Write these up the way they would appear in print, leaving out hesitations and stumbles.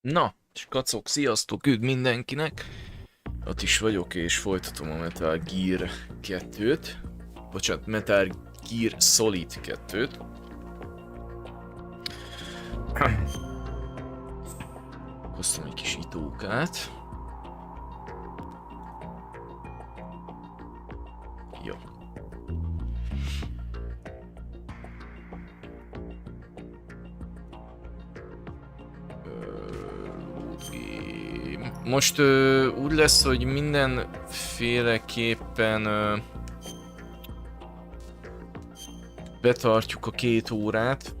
Na, és kacok, sziasztok, üdv mindenkinek! Atis vagyok, és folytatom a Metal Gear 2-t. Bocsánat, Metal Gear Solid 2-t. Hoztam egy kis itókát. Jó. Most úgy lesz, hogy mindenféleképpen betartjuk a 2 órát,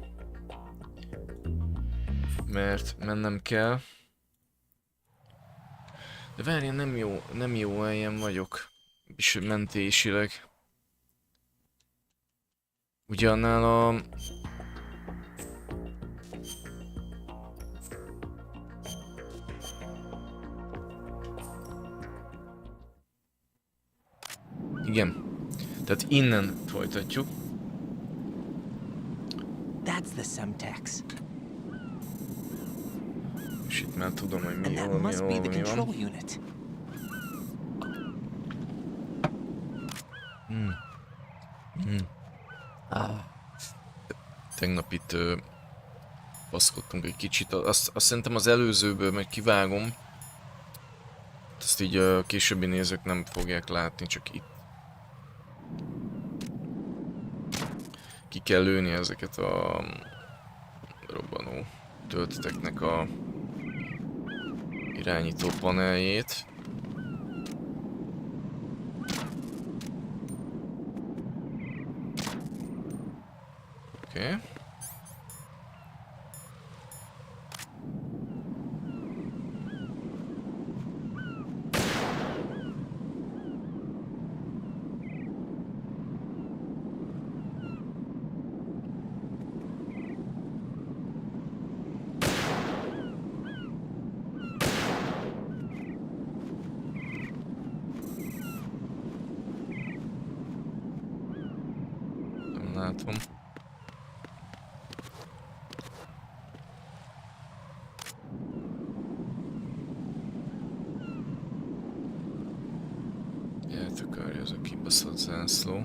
mert mennem kell. De várjál, nem jó helyen vagyok, és mentésileg. Ugye annál a... Igen. Tehát innen folytatjuk. That's the Semtex. És itt már tudom, hogy And that must be the control unit. Tegnap itt baszkodtunk egy kicsit. Azt szerintem az előzőből meg kivágom. Ezt így a későbbi nézők nem fogják látni, csak itt. Ki kell lőni ezeket a robbanó tölteteknek a irányító paneljét. Oké. Nem látom. Eltakarja ez a kibaszott zászló.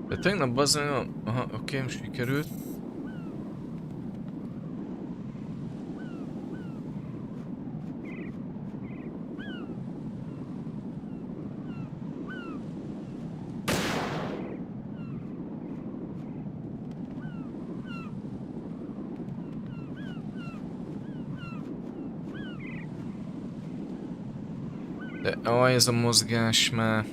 De tegnap azon... Aha, oké, most sikerült. De ez a mozgás már...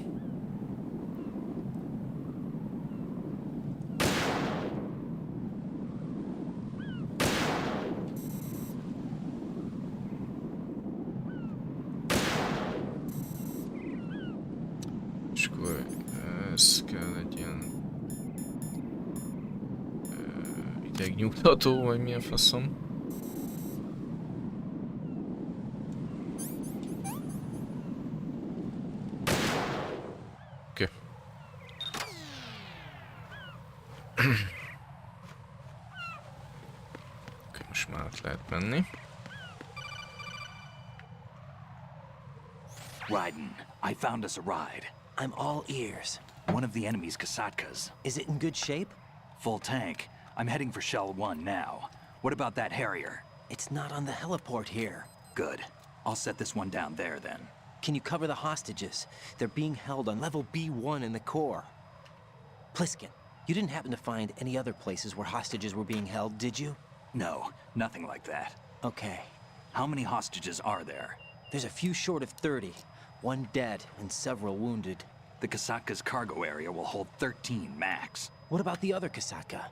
És akkor ez kell egy ilyen... idegnyugtató, vagy milyen faszom. Oké. Oké, most már át lehet menni. Raiden, I found us a ride. I'm all ears. One of the enemy's Kasatkas. Is it in good shape? Full tank. I'm heading for Shell 1 now. What about that Harrier? It's not on the heliport here. Good. I'll set this one down there then. Can you cover the hostages? They're being held on level B1 in the core. Pliskin, you didn't happen to find any other places where hostages were being held, did you? No, nothing like that. Okay. How many hostages are there? There's a few short of 30. One dead and several wounded. The Kasatka's cargo area will hold 13 max. What about the other Kasaka?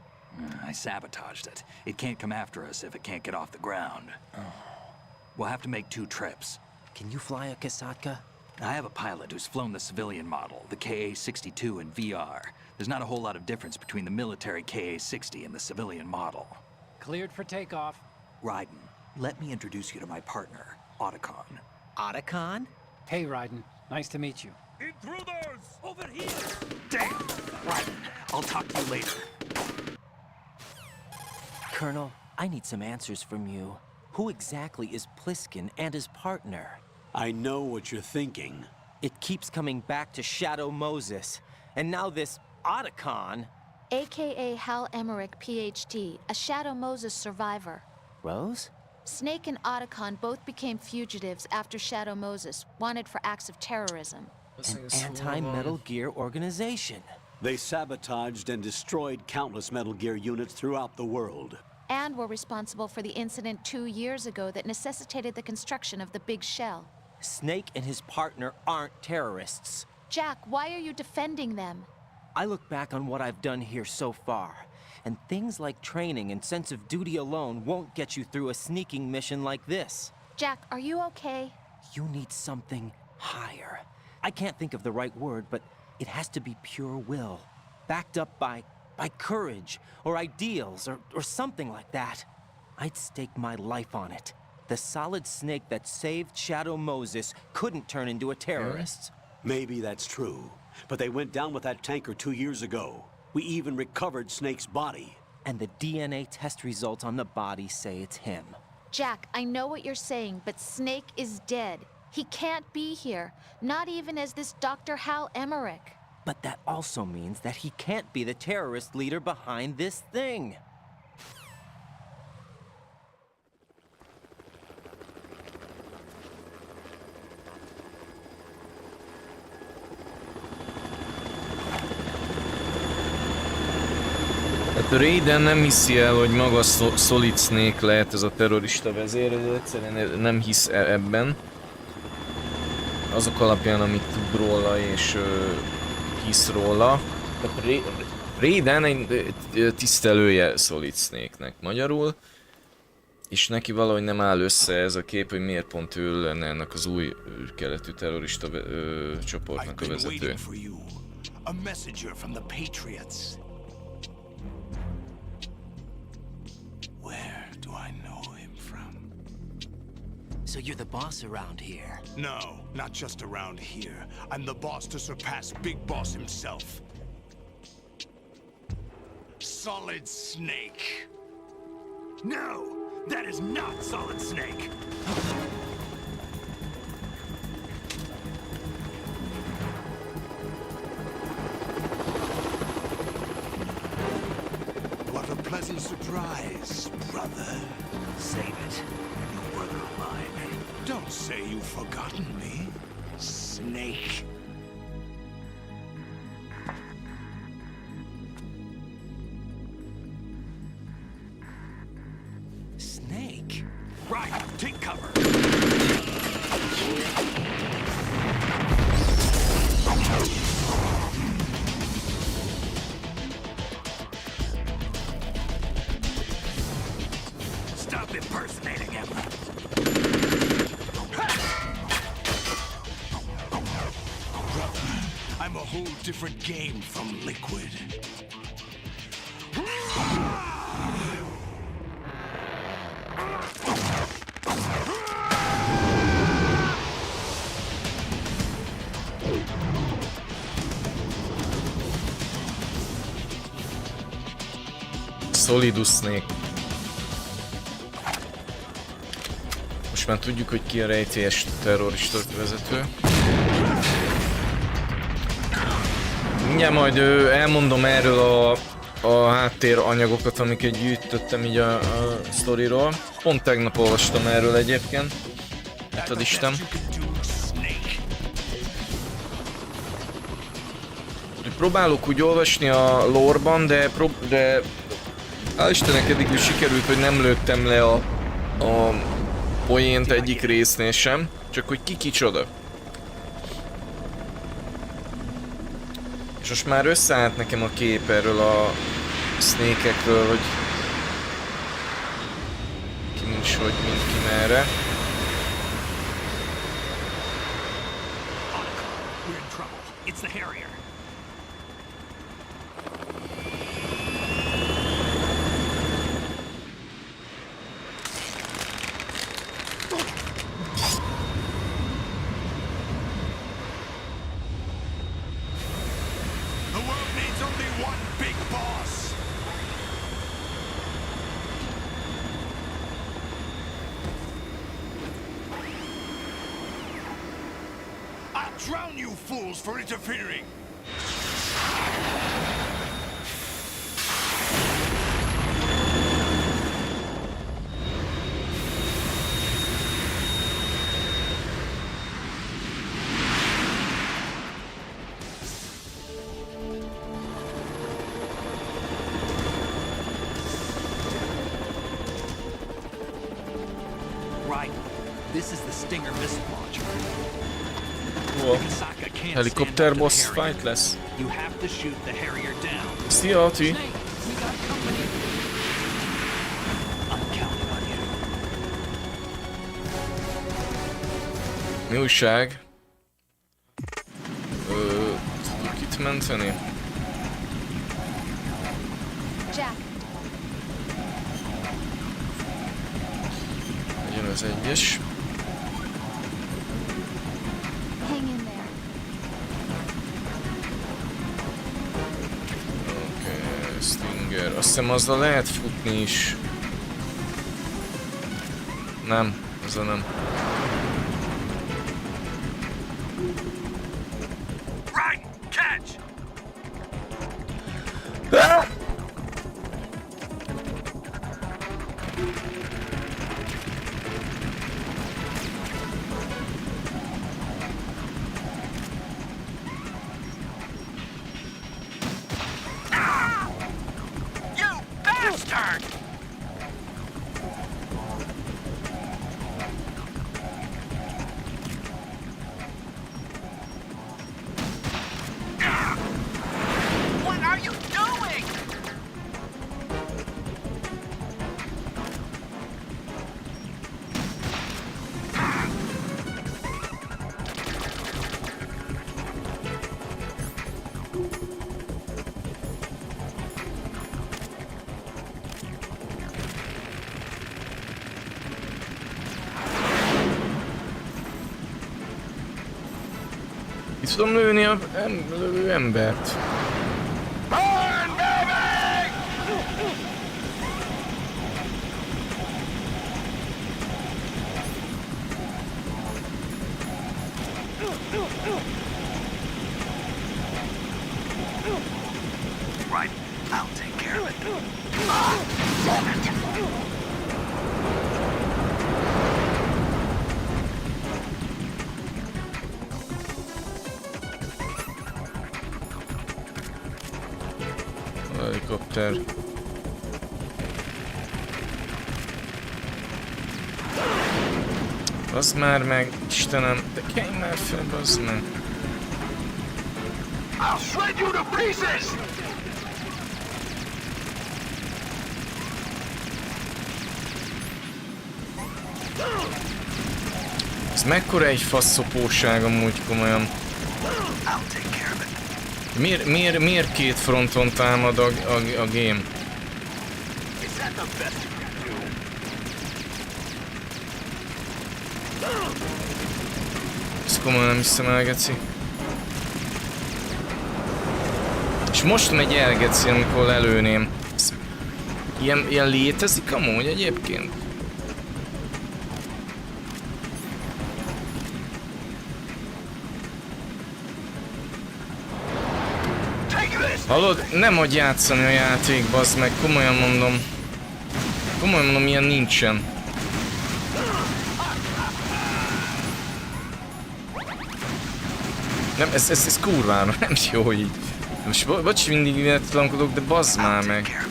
I sabotaged it. It can't come after us if it can't get off the ground. We'll have to make 2 trips. Can you fly a Kasatka? I have a pilot who's flown the civilian model, the KA-62 in VR. There's not a whole lot of difference between the military KA-60 and the civilian model. Cleared for takeoff. Raiden, let me introduce you to my partner, Otacon. Otacon? Hey, Raiden. Nice to meet you. Intruders! Over here! Damn! Raiden, I'll talk to you later. Colonel, I need some answers from you. Who exactly is Pliskin and his partner? I know what you're thinking. It keeps coming back to Shadow Moses. And now this Otacon. AKA Hal Emmerich, PhD, a Shadow Moses survivor. Rose? Snake and Otacon both became fugitives after Shadow Moses, wanted for acts of terrorism. An anti-Metal Gear organization. They sabotaged and destroyed countless Metal Gear units throughout the world. And were responsible for the incident 2 years ago that necessitated the construction of the Big Shell. Snake and his partner aren't terrorists. Jack, why are you defending them? I look back on what I've done here so far, and things like training and sense of duty alone won't get you through a sneaking mission like this. Jack, are you okay? You need something higher. I can't think of the right word, but it has to be pure will, backed up by courage, or ideals, or something like that. I'd stake my life on it. The solid snake that saved Shadow Moses couldn't turn into a terrorist. Maybe that's true, but they went down with that tanker 2 years ago. We even recovered Snake's body. And the DNA test results on the body say it's him. Jack, I know what you're saying, but Snake is dead. He can't be here, not even as this Dr. Hal Emmerich. But that also means that he can't be the terrorist leader behind this thing. Hát Raiden nem hiszi el, hogy maga Solid Snake lehet ez a terrorista vezér, ez egyszerűen nem hisz ebben. Azok alapján, amit tud róla és hisz róla. Raiden egy tisztelője Solid Snake-nek magyarul. És neki valahogy nem áll össze ez a kép, hogy miért pont ő lenne ennek az új keletű terrorista csoportnak a vezetője. A messenger from the Patriots. Where do I know him from? So you're the boss around here? No, not just around here. I'm the boss to surpass Big Boss himself. Solid Snake. No! That is not Solid Snake! What a pleasant surprise, brother. Save it. You were mine. Don't say you've forgotten me, Snake. Snake? Right, take cover! Stop impersonating him! Brother, I'm a whole different game from Liquid. Solidus Snake. Most már tudjuk, hogy ki a rejtélyes terrorista vezető. Mindjárt majd elmondom erről a háttéranyagokat, amiket gyűjtöttem így a sztoriról. Pont tegnap olvastam erről egyébként. Itt ad Isten. Próbálok úgy olvasni a lore-ban, de hál' Istennek eddig úgy sikerült, hogy nem lőttem le a poént egyik résznél sem, csak hogy ki kicsoda. És most már összeállt nekem a kép erről a snake-ekről, hogy ki nincs, hogy mind ki merre. It's the Harrier. The world needs only one big boss. I'll drown you fools for interfering. Right. This is the Stinger missile launcher. Ó, Misaka can't stand helikopter up to boss the Harrier. fight lesz. You have to shoot the Harrier down. Szia, Ati! Snake, we got company. I'm counting on you. Mi újság? Tudjuk itt menteni? Jack, Legyen az egyes. hang in there. Oké, Stinger. Azt hiszem azzal lehet futni is. Nem, azzal nem. Right! Catch! You bastard! What are you doing? Ki tudom lőni a lövő embert. Burn, baby! Right. I'll take care of it. A helikopter. Bazd már meg, Istenem, de kelj már fel, bazd meg. I'll shred you to pieces! Ez mekkora egy faszopóság amúgy komolyan. I'll take care of it. Miért két fronton támad a game? Is that the best you can do? Ezt komolyan nem hiszem el, geci. És most megy el, geci, amikor lelőném. Ilyen létezik amúgy egyébként? Hallod? Nem hagyj játszani a játék, bazd meg, komolyan mondom. Komolyan mondom, ilyen nincsen. Nem, ez kurvára, nem jó így. Most bocs, mindig illetlenkodok, de bazd már meg.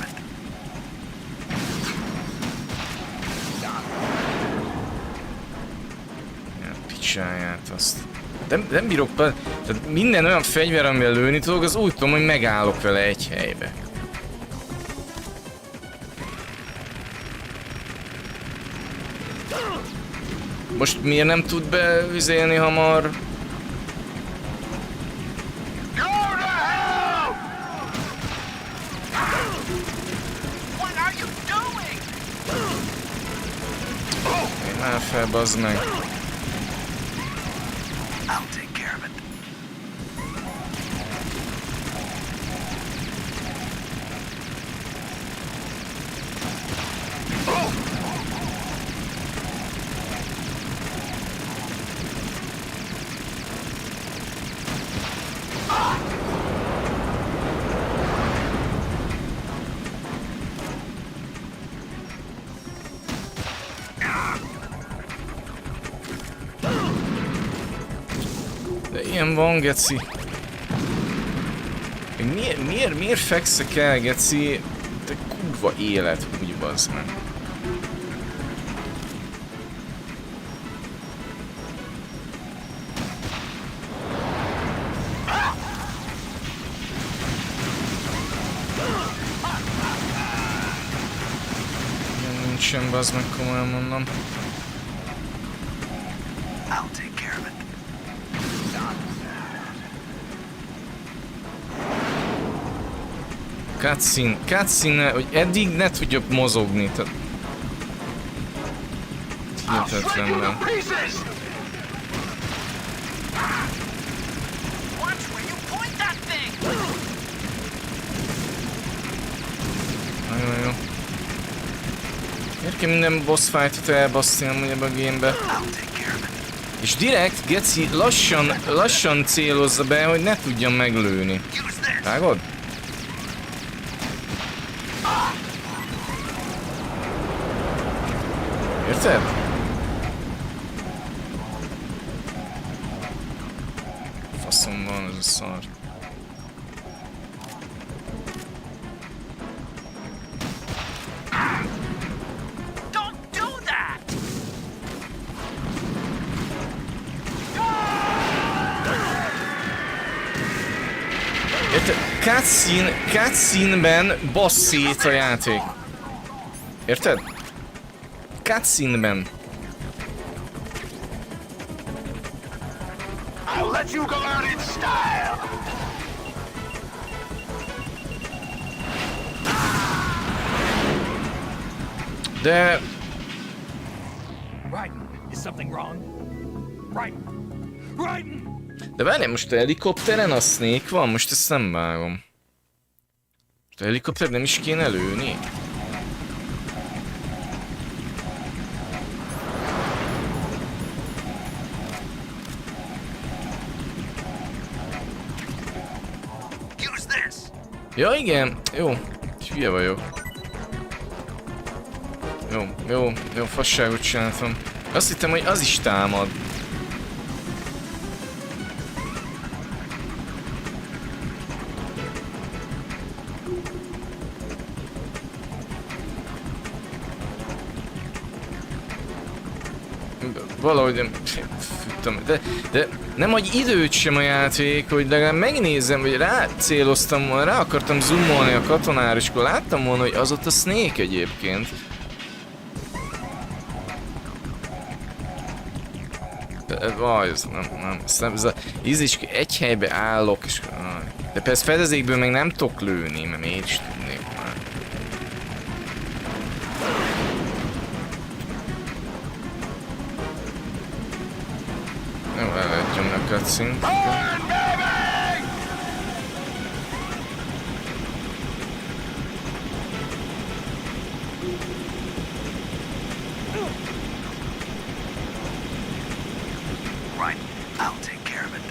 Ja, picsáját azt. Nem bírok, tehát minden olyan fegyver, amivel lőni tudok, az úgy tudom, hogy megállok vele egy helybe. Most miért nem tud bevizélni hamar? Már fel, bazd meg. I'll take care of it. De ilyen van, geci. Miért fekszek el, geci? Te kurva élet, úgy bazd meg. Ilyen nincsen, bazd meg, komolyan mondom. I'll take care of it. Cutscene, hogy eddig ne tudjak mozogni, tehát... Hihetetlen. Nagyon jó. Miért kell minden boss fightot elbaszni amúgy ebbe a gamebe? És direkt, geci, lassan célozza be, hogy ne tudjam meglőni. Vágod? Érted? Faszom van ez a szar. Érted? Cutscene-ben bassz szét a játék. Érted? Cutscene-ben. I'll let you go out in style. De... Raiden, is something wrong? Raiden! Raiden! De várjál, most a helikopteren a Snake van? Most ezt nem vágom. Most a helikopter nem is kéne lőni? Ja igen, jó. Hülye vagyok. Jó, fasságot csináltam. Azt hittem, hogy az is támad. Valahogy nem... De nem adj időt sem a játék, hogy legalább megnézem, hogy rácéloztam volna, rá akartam zoomolni a katonára, és akkor láttam volna, hogy az ott a Snake egyébként. Vaj, ez nem, ez a ízés, egy helybe állok, és... De persze fedezékből meg nem tudok lőni, mert miért is tudnék már. Jó, el lehet nyomni a cutscene-t. I'll take care of it.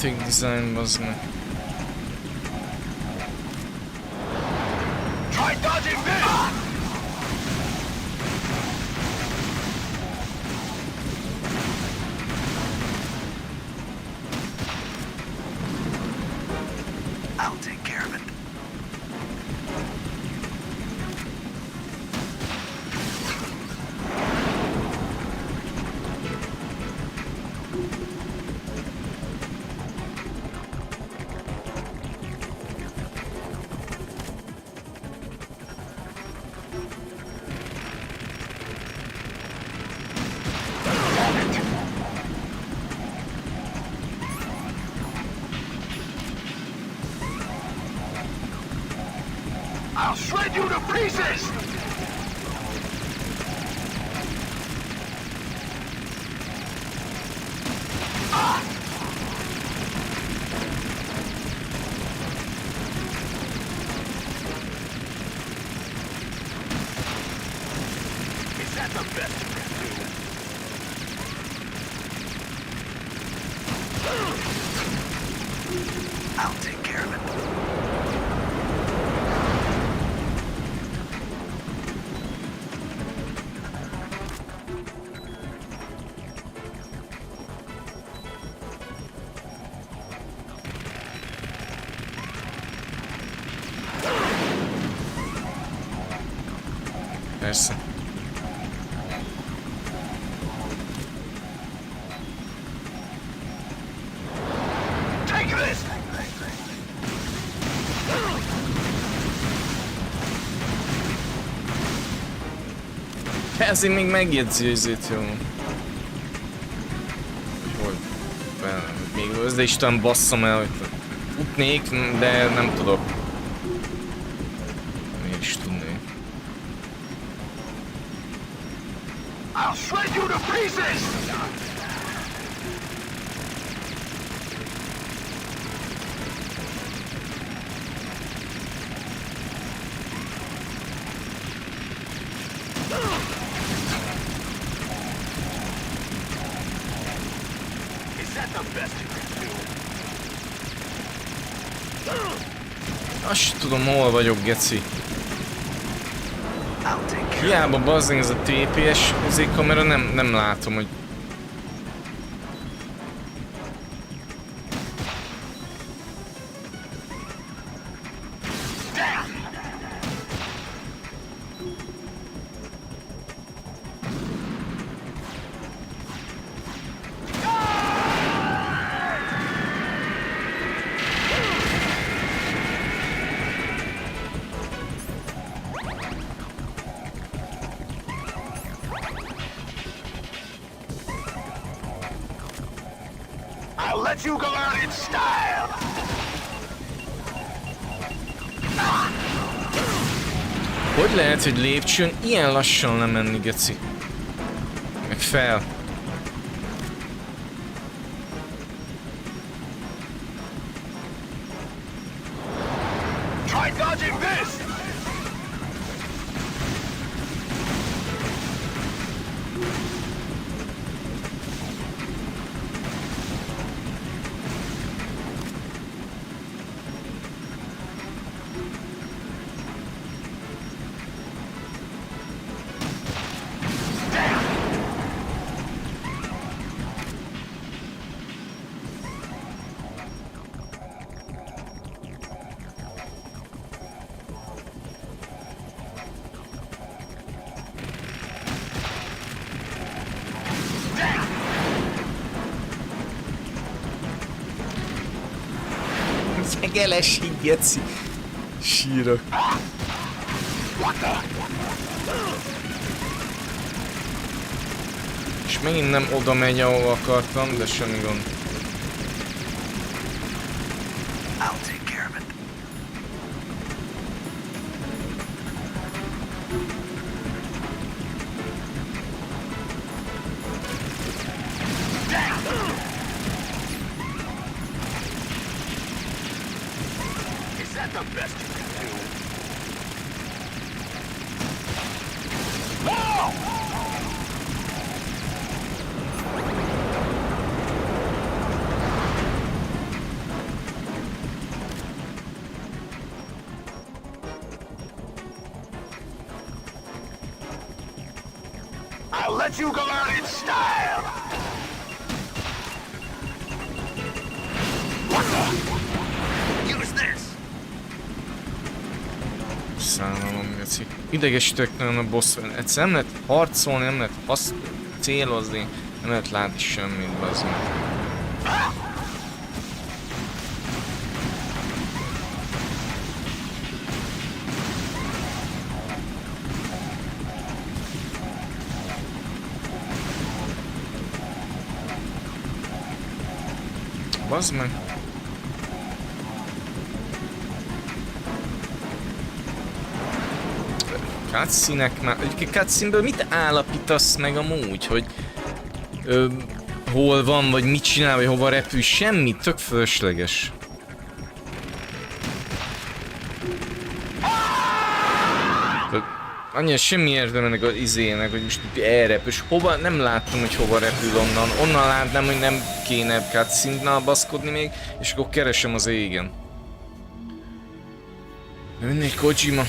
játék design, bazd meg. Try dodging this! I'll take care of it. I'll shred you to pieces! Is that the best you can do? I'll take care of it. Persze. Take this! Ezért még megjegyzi ezért, jó. Hogy még az Isten basszom el, hogy futnék, de nem tudok. Miért is tudnék? I'll shred you to pieces! Is that the best you can do? Azt sem tudom, hol vagyok, geci. I'll take care of it. Hiába bazding ez a TPS kamera, nem látom, hogy... I'll let you go out in style! Hogy lehet, hogy lépcsőn ilyen lassan lemenni, geci? Meg fel. Try dodging this! Elesik, geci. Sírok. És megint nem oda megy, ahol akartam, de semmi gond. I'll take care of it. Is that the best you can do? I'll let you go out in style! What the? Use this! Számolom, geci. Idegesítőek nagyon a boss. Egyszerűen nem lehet harcolni, nem lehet célozni, nem lehet látni semmit, bazd meg. Bazd meg. Cutscene-eknál... Egyébként cutscene-ből mit állapítasz meg amúgy, hogy... hol van, vagy mit csinál, vagy hova repül? Semmi, tök fölösleges. Annyira semmi értelme ennek az izének, hogy most elrepül, és hova, nem láttam, hogy hova repül onnan. Onnan látnám, hogy nem kéne cutscene-nál baszkodni még, és akkor keresem az égen. Mindegy, Kojima.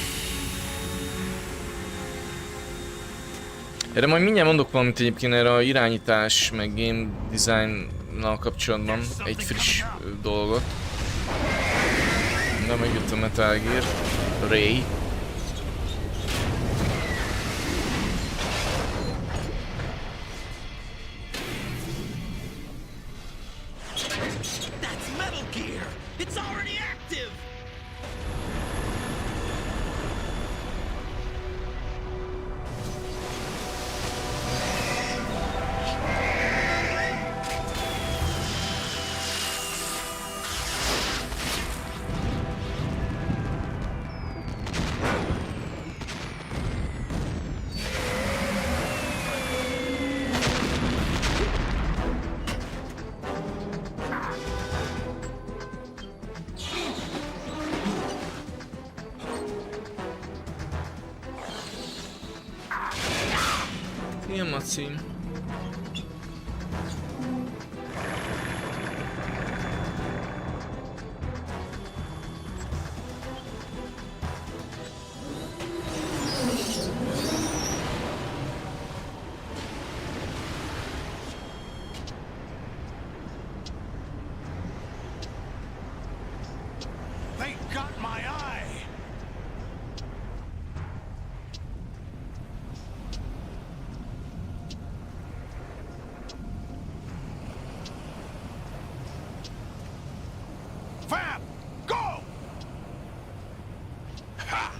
Erre majd mindjárt mondok valamit egyébként erre a irányítás, meg game design-nal kapcsolatban. Egy friss dolgot. De megjött a Metal Gear. Ray. Milyen a cím? They got my eye! Fab! Go! Ha!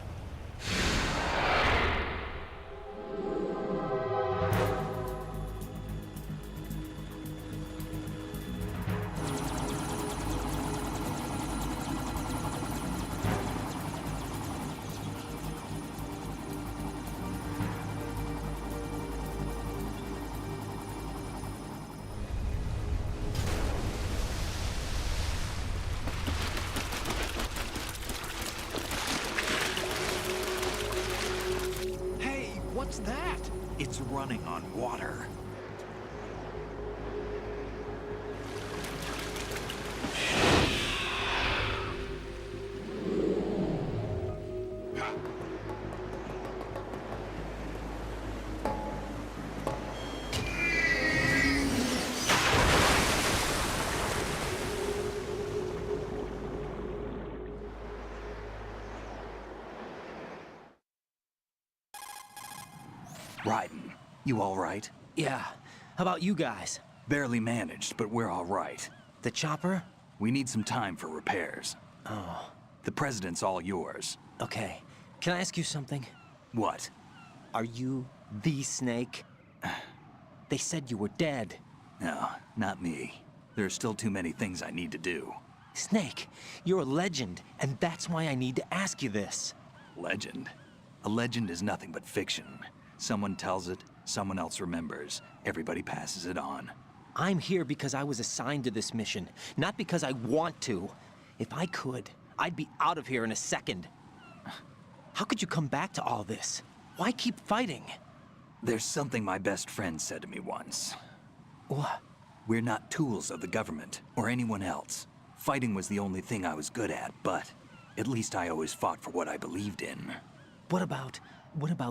What's that? It's running on water. Raiden, you all right? Yeah. How about you guys? Barely managed, but we're all right. The chopper? We need some time for repairs. Oh, The president's all yours. okay. Can I ask you something? What? Are you the Snake? They said you were dead. No, not me. There are still too many things I need to do. Snake, you're a legend, and that's why I need to ask you this. Legend? A legend is nothing but fiction. Someone tells it, someone else remembers. Everybody passes it on. I'm here because I was assigned to this mission, not because I want to. If I could, I'd be out of here in a second. How could you come back to all this? Why keep fighting? There's something my best friend said to me once. What? We're not tools of the government, or anyone else. Fighting was the only thing I was good at, but at least I always fought for what I believed in. What about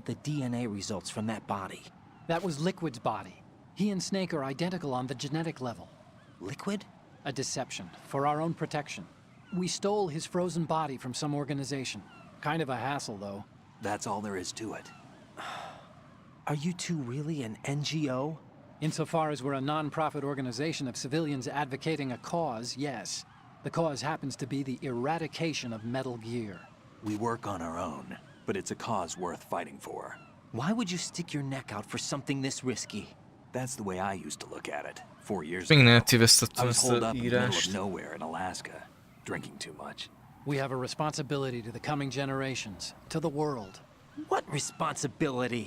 the DNA results from that body? That was Liquid's body. He and Snake are identical on the genetic level. Liquid? A deception, for our own protection. We stole his frozen body from some organization. Kind of a hassle, though. That's all there is to it. Are you two really an NGO? Insofar as we're a non-profit organization of civilians advocating a cause, yes. The cause happens to be the eradication of Metal Gear. We work on our own, but it's a cause worth fighting for. Why would you stick your neck out for something this risky? That's the way I used to look at it 4 years Még ago. I eltévesztettem was ezt holed a up in the middle of írást. nowhere in Alaska, drinking too much. We have a responsibility to the coming generations, to the world, What responsibility?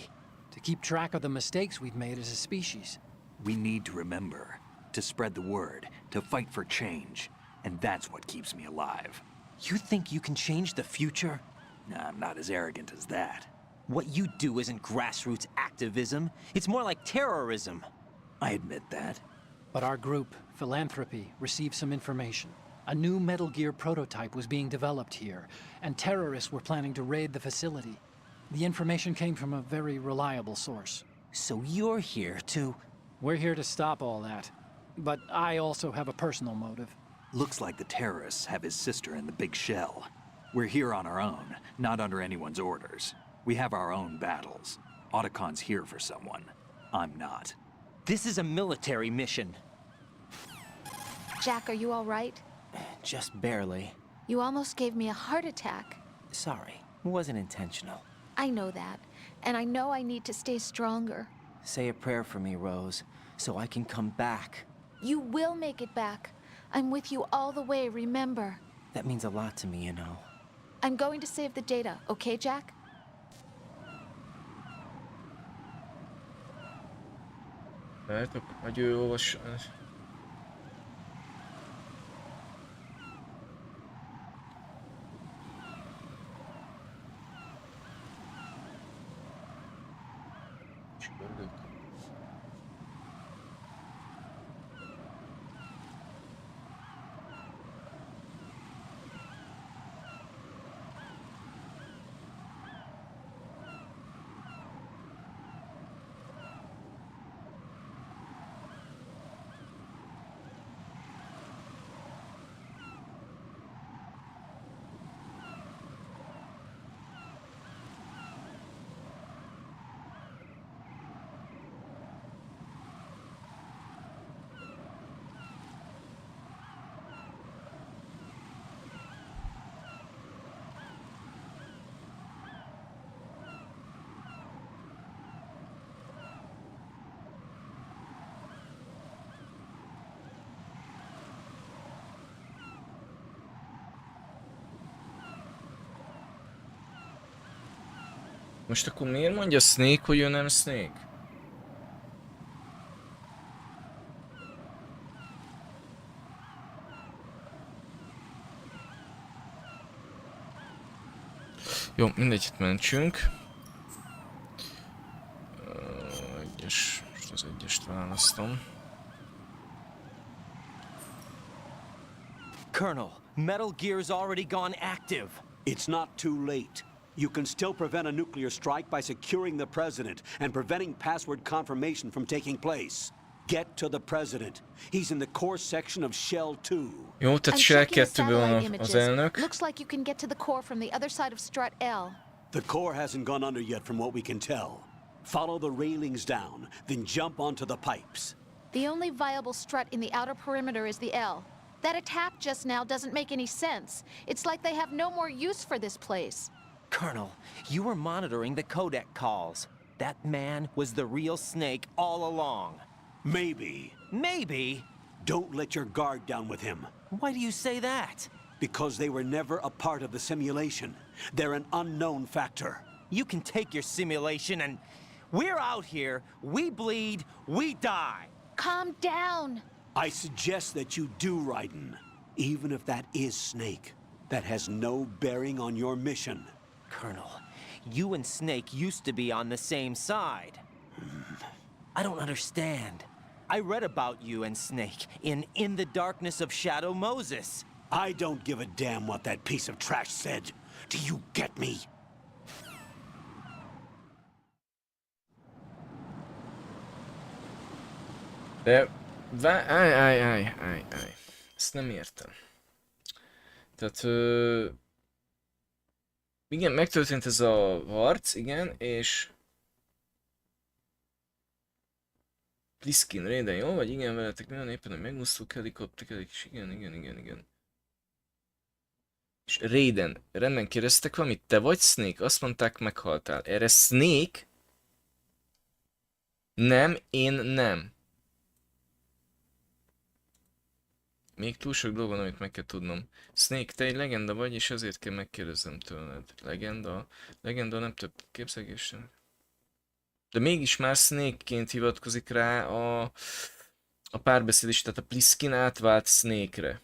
to keep track of the mistakes we've made as a species. We need to remember, to spread the word, to fight for change, and that's what keeps me alive. You think you can change the future? Nah, I'm not as arrogant as that. What you do isn't grassroots activism. It's more like terrorism. I admit that. But our group, Philanthropy, received some information. A new Metal Gear prototype was being developed here, and terrorists were planning to raid the facility. The information came from a very reliable source. So you're here to... We're here to stop all that. But I also have a personal motive. Looks like the terrorists have his sister in the big shell. We're here on our own, not under anyone's orders. We have our own battles. Otacon's here for someone. I'm not. This is a military mission. Jack, are you all right? Just barely. You almost gave me a heart attack. Sorry, it wasn't intentional. I know that, and I know I need to stay stronger. Say a prayer for me, Rose, so I can come back. You will make it back. I'm with you all the way, remember. That means a lot to me, you know. I'm going to save the data, okay, Jack? Vártok, hogy ő olvas... Csüggöndök. Most akkor miért mondja Snake, hogy ő nem Snake? Jó, mindegy, mentsünk. Egyes, most az egyest választom. Colonel, Metal Gear's already gone active. It's not too late. You can still prevent a nuclear strike by securing the president and preventing password confirmation from taking place. Get to the president. He's in the core section of Shell 2. Jó, tehát I'm Shell checking the 2-ből van satellite az images. elnök. Looks like you can get to the core from the other side of strut L. The core hasn't gone under yet from what we can tell. Follow the railings down, then jump onto the pipes. The only viable strut in the outer perimeter is the L. That attack just now doesn't make any sense. It's like they have no more use for this place. Colonel, you were monitoring the codec calls. That man was the real Snake all along. Maybe. Maybe? Don't let your guard down with him. Why do you say that? Because they were never a part of the simulation. They're an unknown factor. You can take your simulation and... We're out here, we bleed, we die. Calm down. I suggest that you do, Raiden. Even if that is Snake, that has no bearing on your mission. Colonel, you and Snake used to be on the same side. I don't understand. I read about you and Snake in the Darkness of Shadow Moses. I don't give a damn what that piece of trash said. Do you get me? De... Állj. Ezt nem értem. Tehát... Igen, megtörtént ez a harc, igen, és... Pliskin, Raiden, jó vagy? Igen, veletek mi van éppen, hogy megmozdulok helikopteredik, és igen. És Raiden, rendben kérdeztek valamit? Te vagy Snake? Azt mondták, meghaltál. Erre Snake? Nem, én nem. Még túl sok dolog van, amit meg kell tudnom. Snake, te egy legenda vagy, és azért kell megkérdeznem tőled. Legenda? Legenda nem több képzelgés sem. De mégis már Snake-ként hivatkozik rá a párbeszéd is, tehát a Pliskin átvált Snake-re.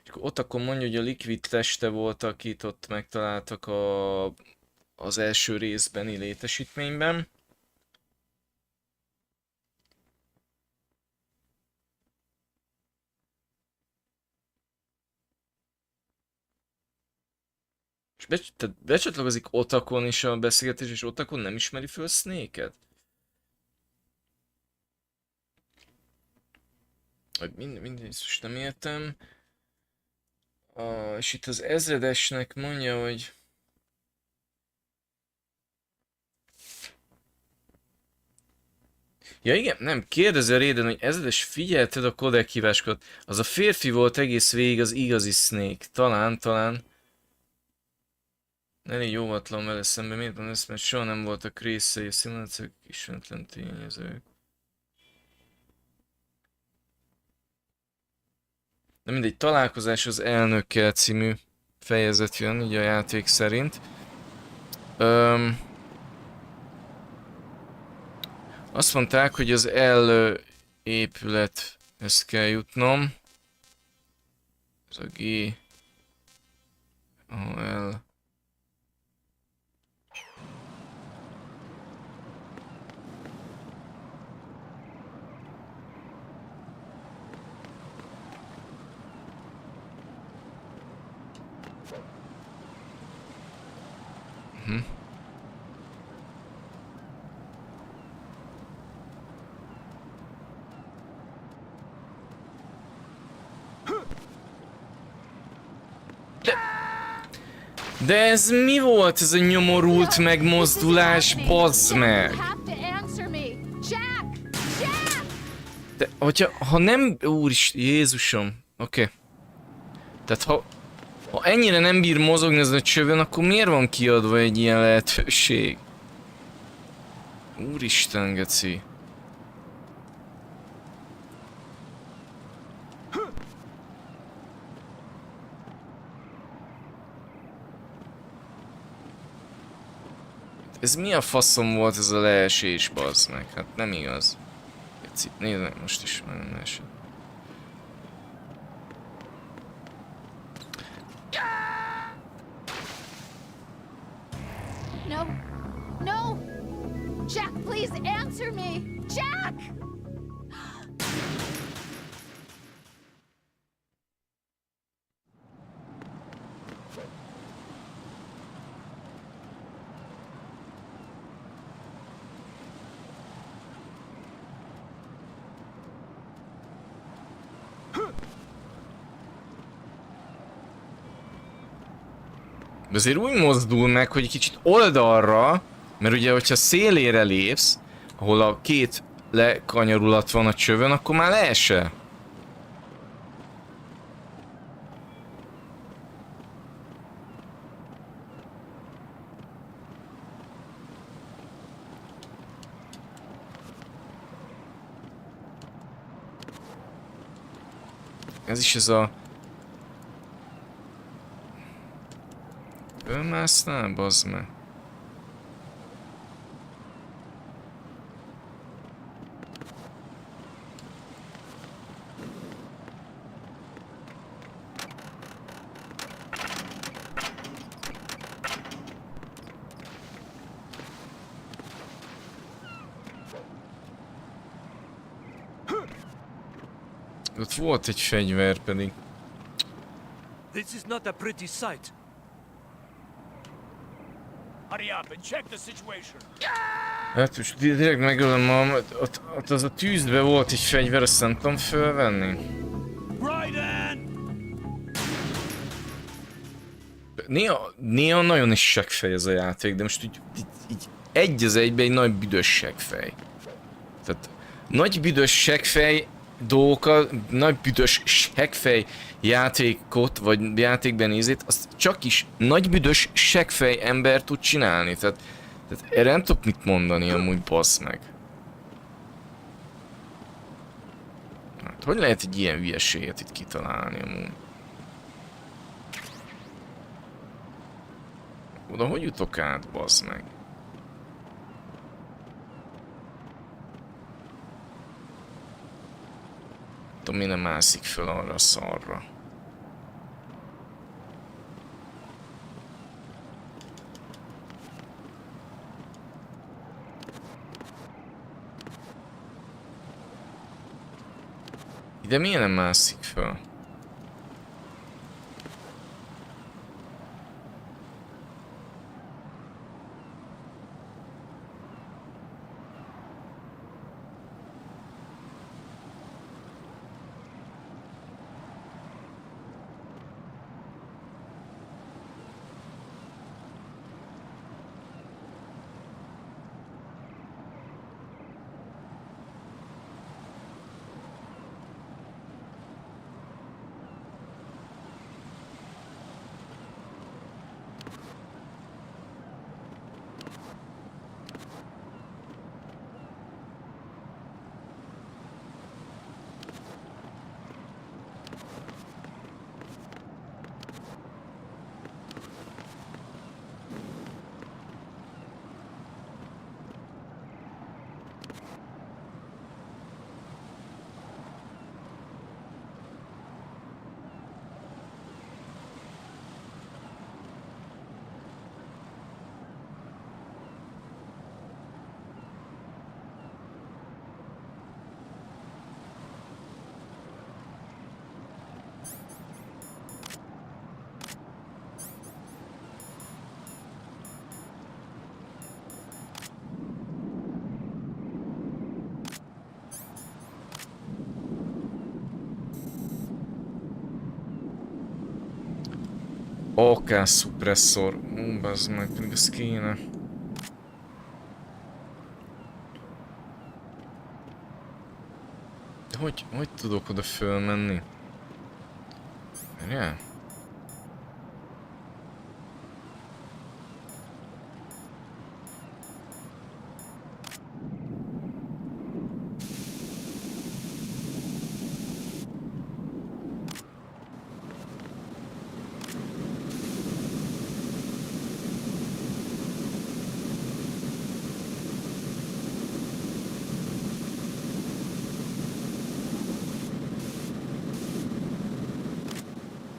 És ott akkor mondja, hogy a Liquid teste volt, akit ott megtaláltak az első részbeni létesítményben. És becsatlakozik Otakon is a beszélgetés, és Otakon nem ismeri föl Snake-et? Mindegy, most nem értem. És itt az ezredesnek mondja, hogy... Ja igen, nem, kérdezi a Raiden, hogy ezredes, figyelted a kodek hívásokat. Az a férfi volt egész végig az igazi Snake. Talán. Elég óvatlan vele szemben, miért van ez, mert soha nem voltak részei, a szimulációk ismeretlen tényezők. De mindegy, találkozás az elnökkel című fejezet jön, így a játék szerint. Azt mondták, hogy az L épülethez kell jutnom. Ez a G... L... De ez mi volt ez a nyomorult megmozdulás, bazd meg? De ha nem... Úristen, Jézusom. Oké. Tehát ha ennyire nem bír mozogni ez a csövön, akkor miért van kiadva egy ilyen lehetőség? Úristen, geci. Ez mi a faszom volt ez a leesés, bazd meg? Hát nem igaz. Nézd meg, most is már nem esett. No! Jack, please answer me! Jack! De azért úgy mozdul meg, hogy egy kicsit oldalra, mert ugye, hogyha szélére lépsz, ahol a két lekanyarulat van a csövön, akkor már leesel. Ez is ez a... Fölmásznál, bazd meg? Ott volt egy fegyver pedig. This is not a pretty sight. Hurry up and check the situation. Hát most direkt megölöm magam, ott az a tűzbe volt egy fegyver, azt nem tudom fölvenni. Néha nagyon is seggfej ez a játék, de most így egy az egybe egy nagy büdös seggfej. Tehát nagy büdös seggfej dolgokat, nagy büdös seggfej játékot, vagy játékben nézét, azt csak is nagy büdös seggfej ember tud csinálni. Tehát erre nem tudok mit mondani amúgy, bassz meg. Hát, hogy lehet egy ilyen hülyeséget itt kitalálni amúgy? Oda hogy jutok át, bassz meg? Tudom, mi nem mászik föl arra a szarra. Ide miért nem mászik föl? AK szupresszor. Bazd meg, pedig ez kéne. De hogy tudok oda fölmenni? Várjál?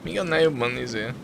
Még annál jobban nézél.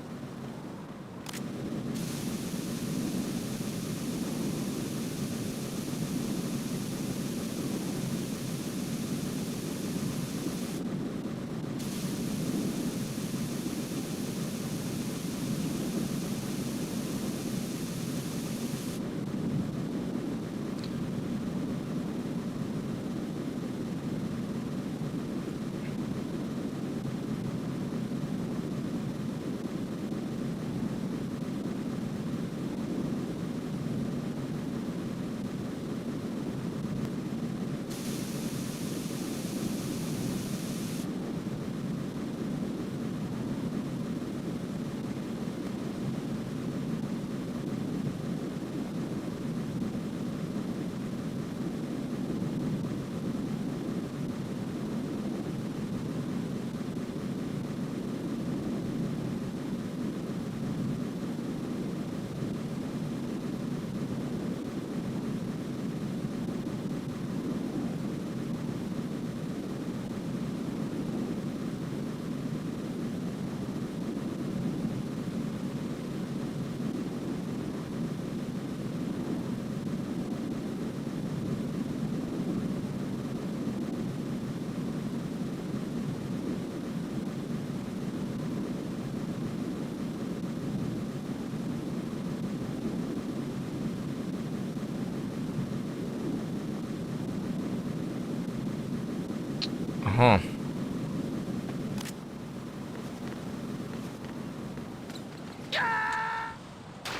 Aha.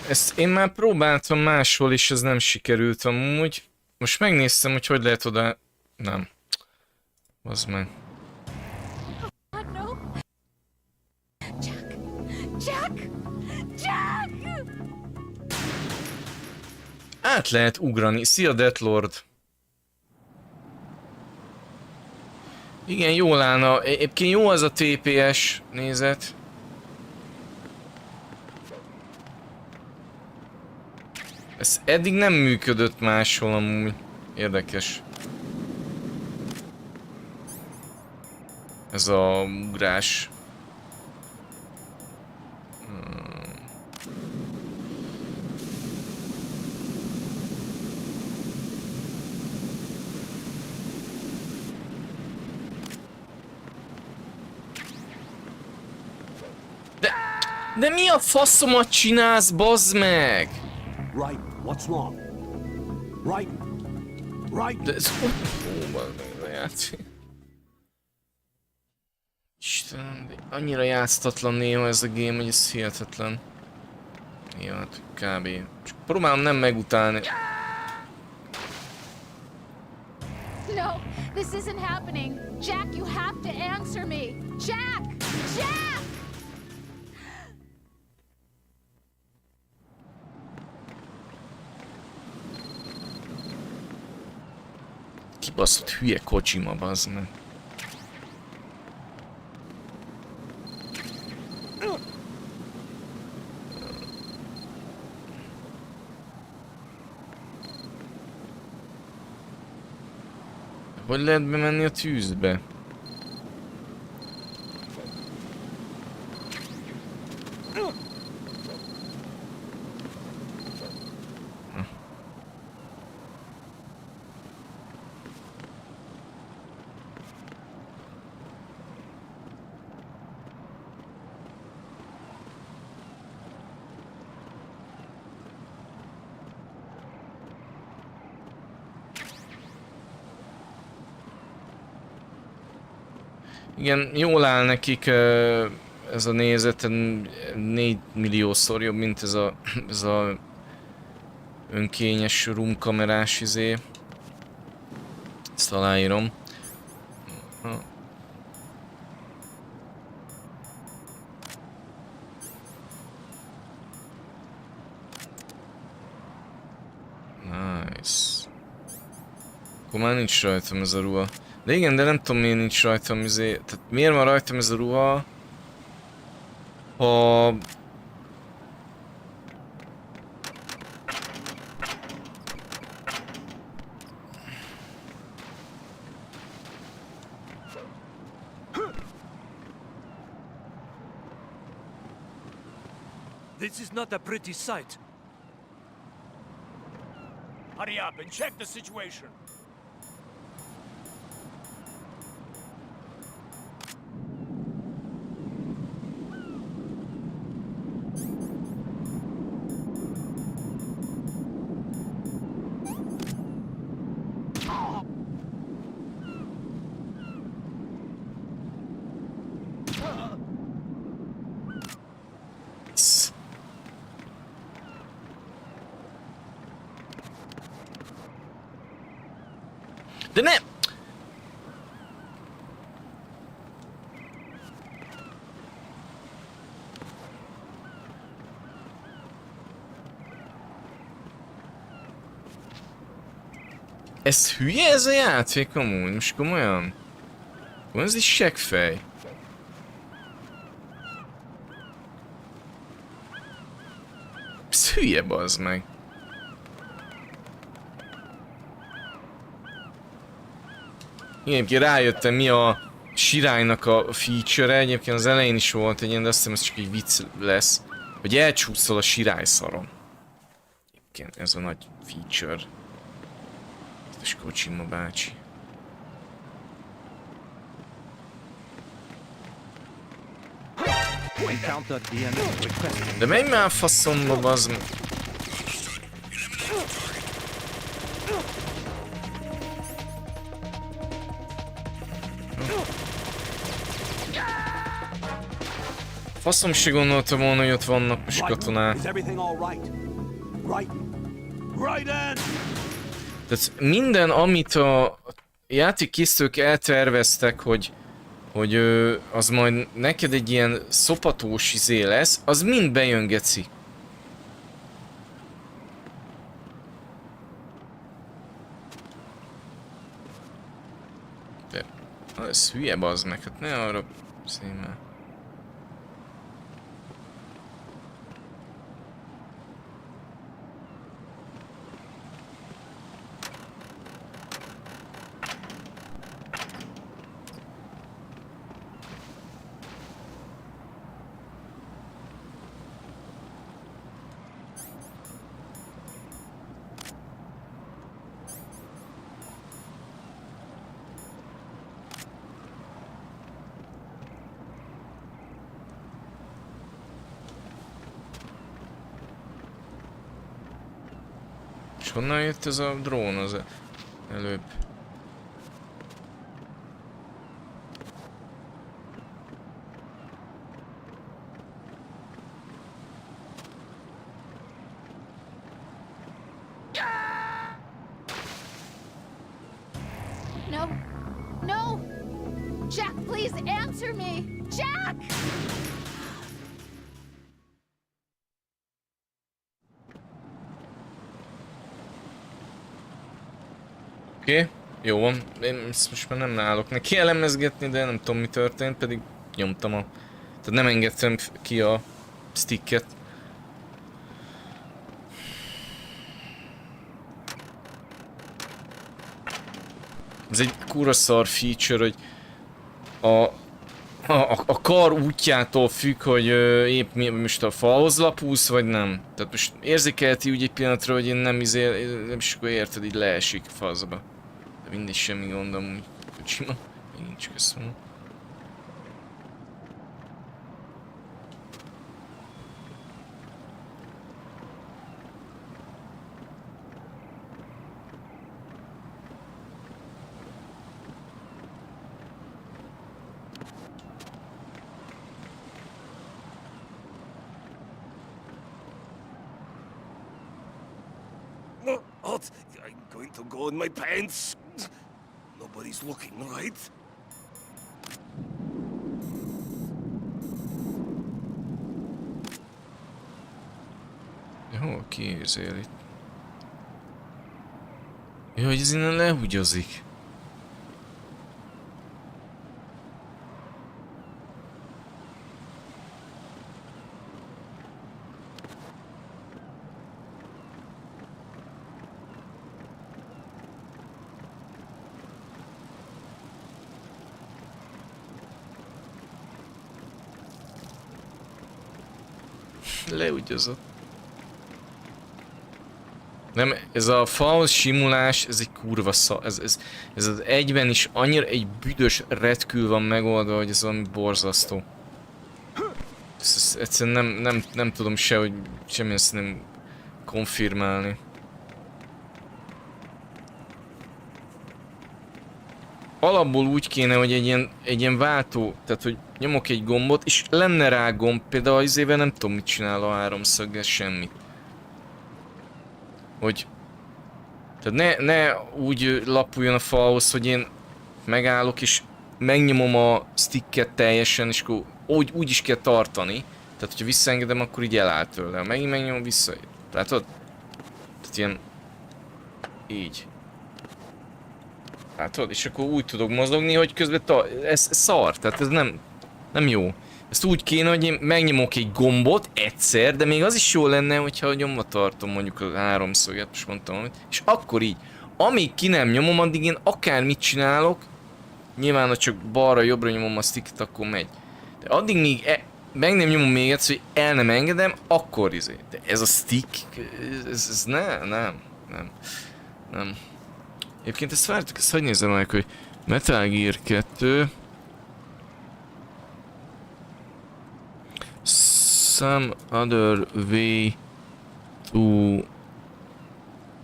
Ezt én már próbáltam máshol, és ez nem sikerült amúgy. Most megnéztem, hogy hogy lehet oda... Nem. Az meg. Át lehet ugrani. Szia, Deathlord! Igen, jól állna. Egyébként jó az a TPS nézet. Ez eddig nem működött máshol amúgy. Érdekes. Ez a ugrás. De mi a faszomat csinálsz, bazd meg? Right, what's wrong? Right, right. De ez... Ó, bazd meg, ez a játék. Istenem, de annyira játsztatlan néha ez a game, hogy ez hihetetlen. Jó, hát kb. Csak próbálom nem megutálni. No, this isn't happening. Jack, you have to answer me. Jack! Jack! Kibaszott hülye kocsima, bazd meg. Hogy lehet bemenni a tűzbe? Igen, jól áll nekik ez a nézet, 4 milliószor jobb, mint ez a önkényes roomkamerás izé. Ezt aláírom. Nice. Akkor már nincs rajtam ez a ruha. De igen, de nem tudom miért nincs rajtam izé... Tehát miért van rajtam ez a ruha? Ha... This is not a pretty sight. Hurry up and check the situation. De nem! Ez hülye ez a játék amúgy, most komolyan? Ez is seggfej. Ez hülye, bazd meg. Egyébként rájöttem, mi a siránynak a feature-e, egyébként az elején is volt egy ilyen, de azt hiszem ez csak egy vicc lesz, hogy elcsúszol a sirályszaron. Egyébként ez a nagy feature. És kocsima bácsi. De menj már faszomba, bazd meg. faszom se gondolta volna, hogy ott vannak most katonák. Is everything all right? Right in! Tehát minden, amit a játékkészítők elterveztek, hogy az majd neked egy ilyen szopatós izé lesz, az mind bejön, geci. De ez hülye bazd meg, hát ne arra szépen. És honnan jött ez a drón az előbb? No. No! Jack, please answer me! Jack! Oké, jó van. Én most már nem állok neki elemezgetni, de nem tudom mi történt, pedig nyomtam a... Tehát nem engedtem ki a sticket. Ez egy kurva szar feature, hogy a kar útjától függ, hogy épp most a falhoz lapulsz, vagy nem. Tehát most érzékelti úgy egy pillanatra, hogy én nem és akkor érted, így leesik fazba. De mindig semmi gondom, úgy kocsima. Én csak ezt mondom. What? I'm going to go in my pants. Nobody's looking, right? De hol kiérzél itt? Ja, hogy ez innen lehugyozik. Leugyozott. Nem, ez a falhoz simulás, ez egy kurva ez az egyben is annyira egy büdös retkül van megoldva, hogy ez valami borzasztó. Ezt egyszerűen nem tudom se, hogy semmilyen nem konfirmálni. Alapból úgy kéne, hogy egy ilyen váltó, tehát hogy nyomok egy gombot, és lenne rá gomb, például az éve nem tudom mit csinál a háromszöggel, semmit. Hogy... Tehát ne úgy lapuljon a falhoz, hogy én megállok és megnyomom a sticket teljesen, és akkor úgy is kell tartani. Tehát hogyha visszaengedem, akkor így eláll tőle. Megint megnyomom vissza. Látod? Tehát ilyen... Így. Látod? És akkor úgy tudok mozogni, hogy közben ez szar, tehát ez nem jó. Ezt úgy kéne, hogy én megnyomok egy gombot egyszer, de még az is jó lenne, hogyha nyomva tartom mondjuk a háromszöget, most mondtam, és akkor így. Amíg ki nem nyomom, addig én akármit csinálok, nyilván ha csak balra-jobbra nyomom a sticket, akkor megy. De addig még meg nem nyomom még egyszer, hogy el nem engedem, akkor izé. De ez a stick, ez nem. Egyébként ezt vártuk, ezt hogy nézem meg, hogy Metal Gear 2 Some other way to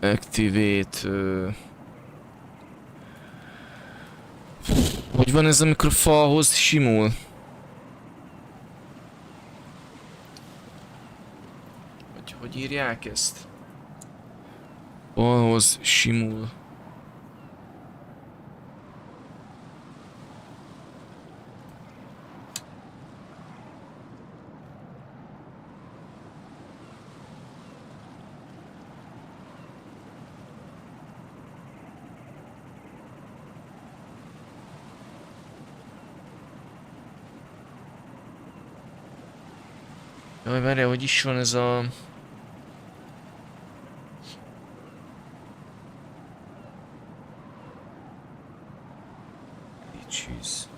activate hogy van ez, amikor a falhoz simul? írják ezt? Balhoz simul. Jaj, várjál, hogy is van ez a... Jeez.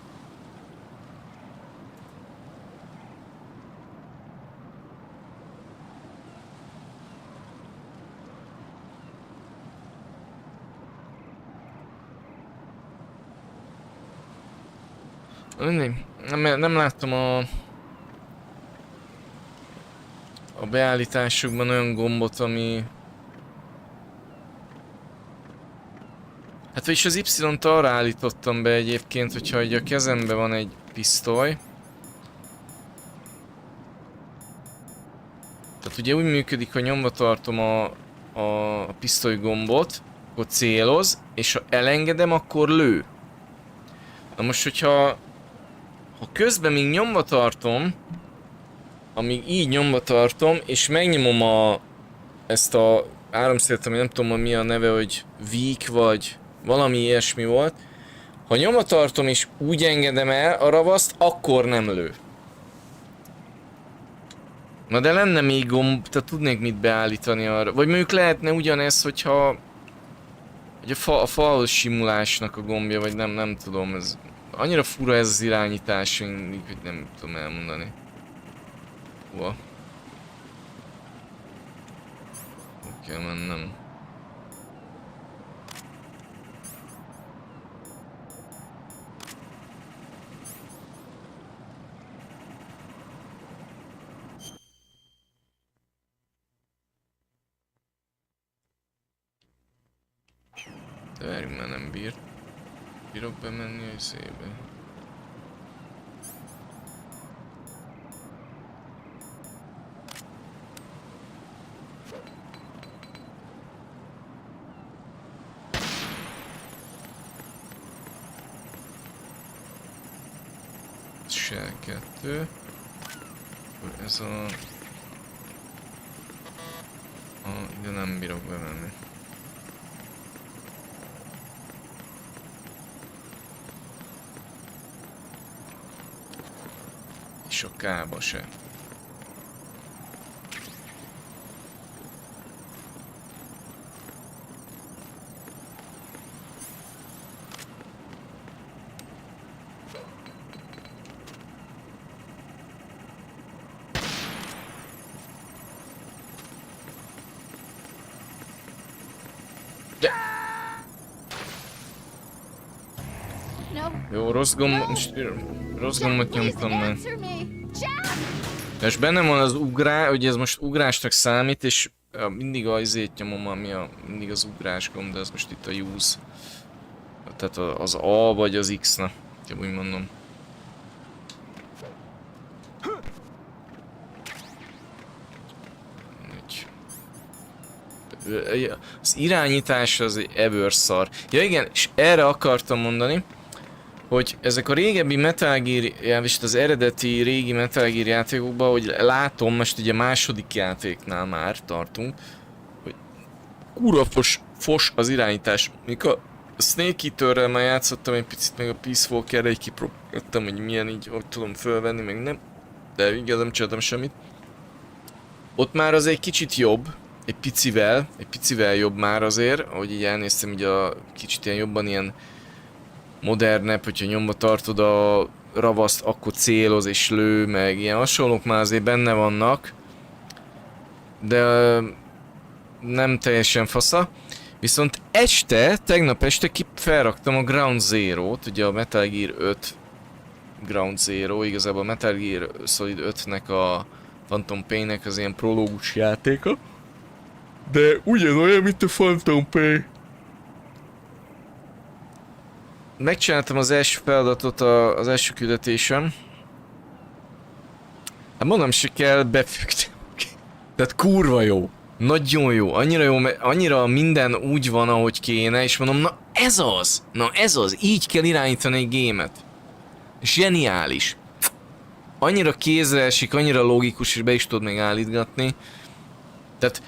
Nem láttam a beállításokban olyan gombot, ami... Hát vagyis az Y-t arra állítottam be egyébként, hogyha a kezemben van egy pisztoly. Tehát ugye úgy működik, hogy nyomva tartom a pisztoly gombot, akkor céloz, és ha elengedem, akkor lő. Na most, hogyha közben még nyomva tartom, amíg így nyomva tartom, és megnyomom ezt a áramszélet, ami nem tudom mi a neve, hogy weak vagy valami ilyesmi volt. Ha nyomva tartom és úgy engedem el a ravaszt, akkor nem lő. Na de lenne még gomb, tehát tudnék mit beállítani arra. Vagy mondjuk lehetne ugyanez, hogyha a falhoz simulásnak a gombja, vagy nem tudom, ez annyira fura ez az irányítás, hogy nem tudom elmondani. Hova? Kell mennem. De várjunk, már nem bírok bemenni a izébe. Se 2. Akkor ez ide nem bírok bemenni. És a K-ba se. Jó, rossz gombot nyomtam meg. És bennem van az hogy ez most ugrásnak számít, és mindig azért nyomom, ami mindig az ugrás gomb, de ez most itt a use. Tehát az A vagy az X-na, úgy mondom. Az irányítás az egy ever szar. Ja igen, és erre akartam mondani, hogy ezek a régebbi Metal Gear, és az eredeti régi Metal Gear játékokban, hogy látom, most ugye a második játéknál már tartunk, hogy kurva fos az irányítás. Mikor a Snake Eaterrel már játszottam egy picit, meg a Peace Walkerre egy kipróbáltam, hogy milyen így, hogy tudom fölvenni, meg nem. De igaz, nem csináltam semmit. Ott már az egy kicsit jobb, egy picivel jobb már azért, ahogy így elnéztem, így a kicsit ilyen jobban ilyen modernebb, hogyha nyomba tartod a ravaszt, akkor céloz és lő, meg ilyen hasonlók már azért benne vannak, de nem teljesen fasza. Viszont tegnap este felraktam a Ground Zero-t, ugye a Metal Gear 5 Ground Zero, igazából a Metal Gear Solid 5-nek a Phantom Pain-nek az ilyen prológus játéka, de ugyanolyan, mint a Phantom Pain. Megcsináltam az első feladatot az első küldetésem. Hát mondom, se kell, befügtem. Tehát kurva jó. Nagyon jó. Annyira jó, annyira minden úgy van, ahogy kéne, és mondom, na ez az! Na ez az! Így kell irányítani egy gémet. Zseniális. Annyira kézre esik, annyira logikus, és be is tudod még állítgatni. Tehát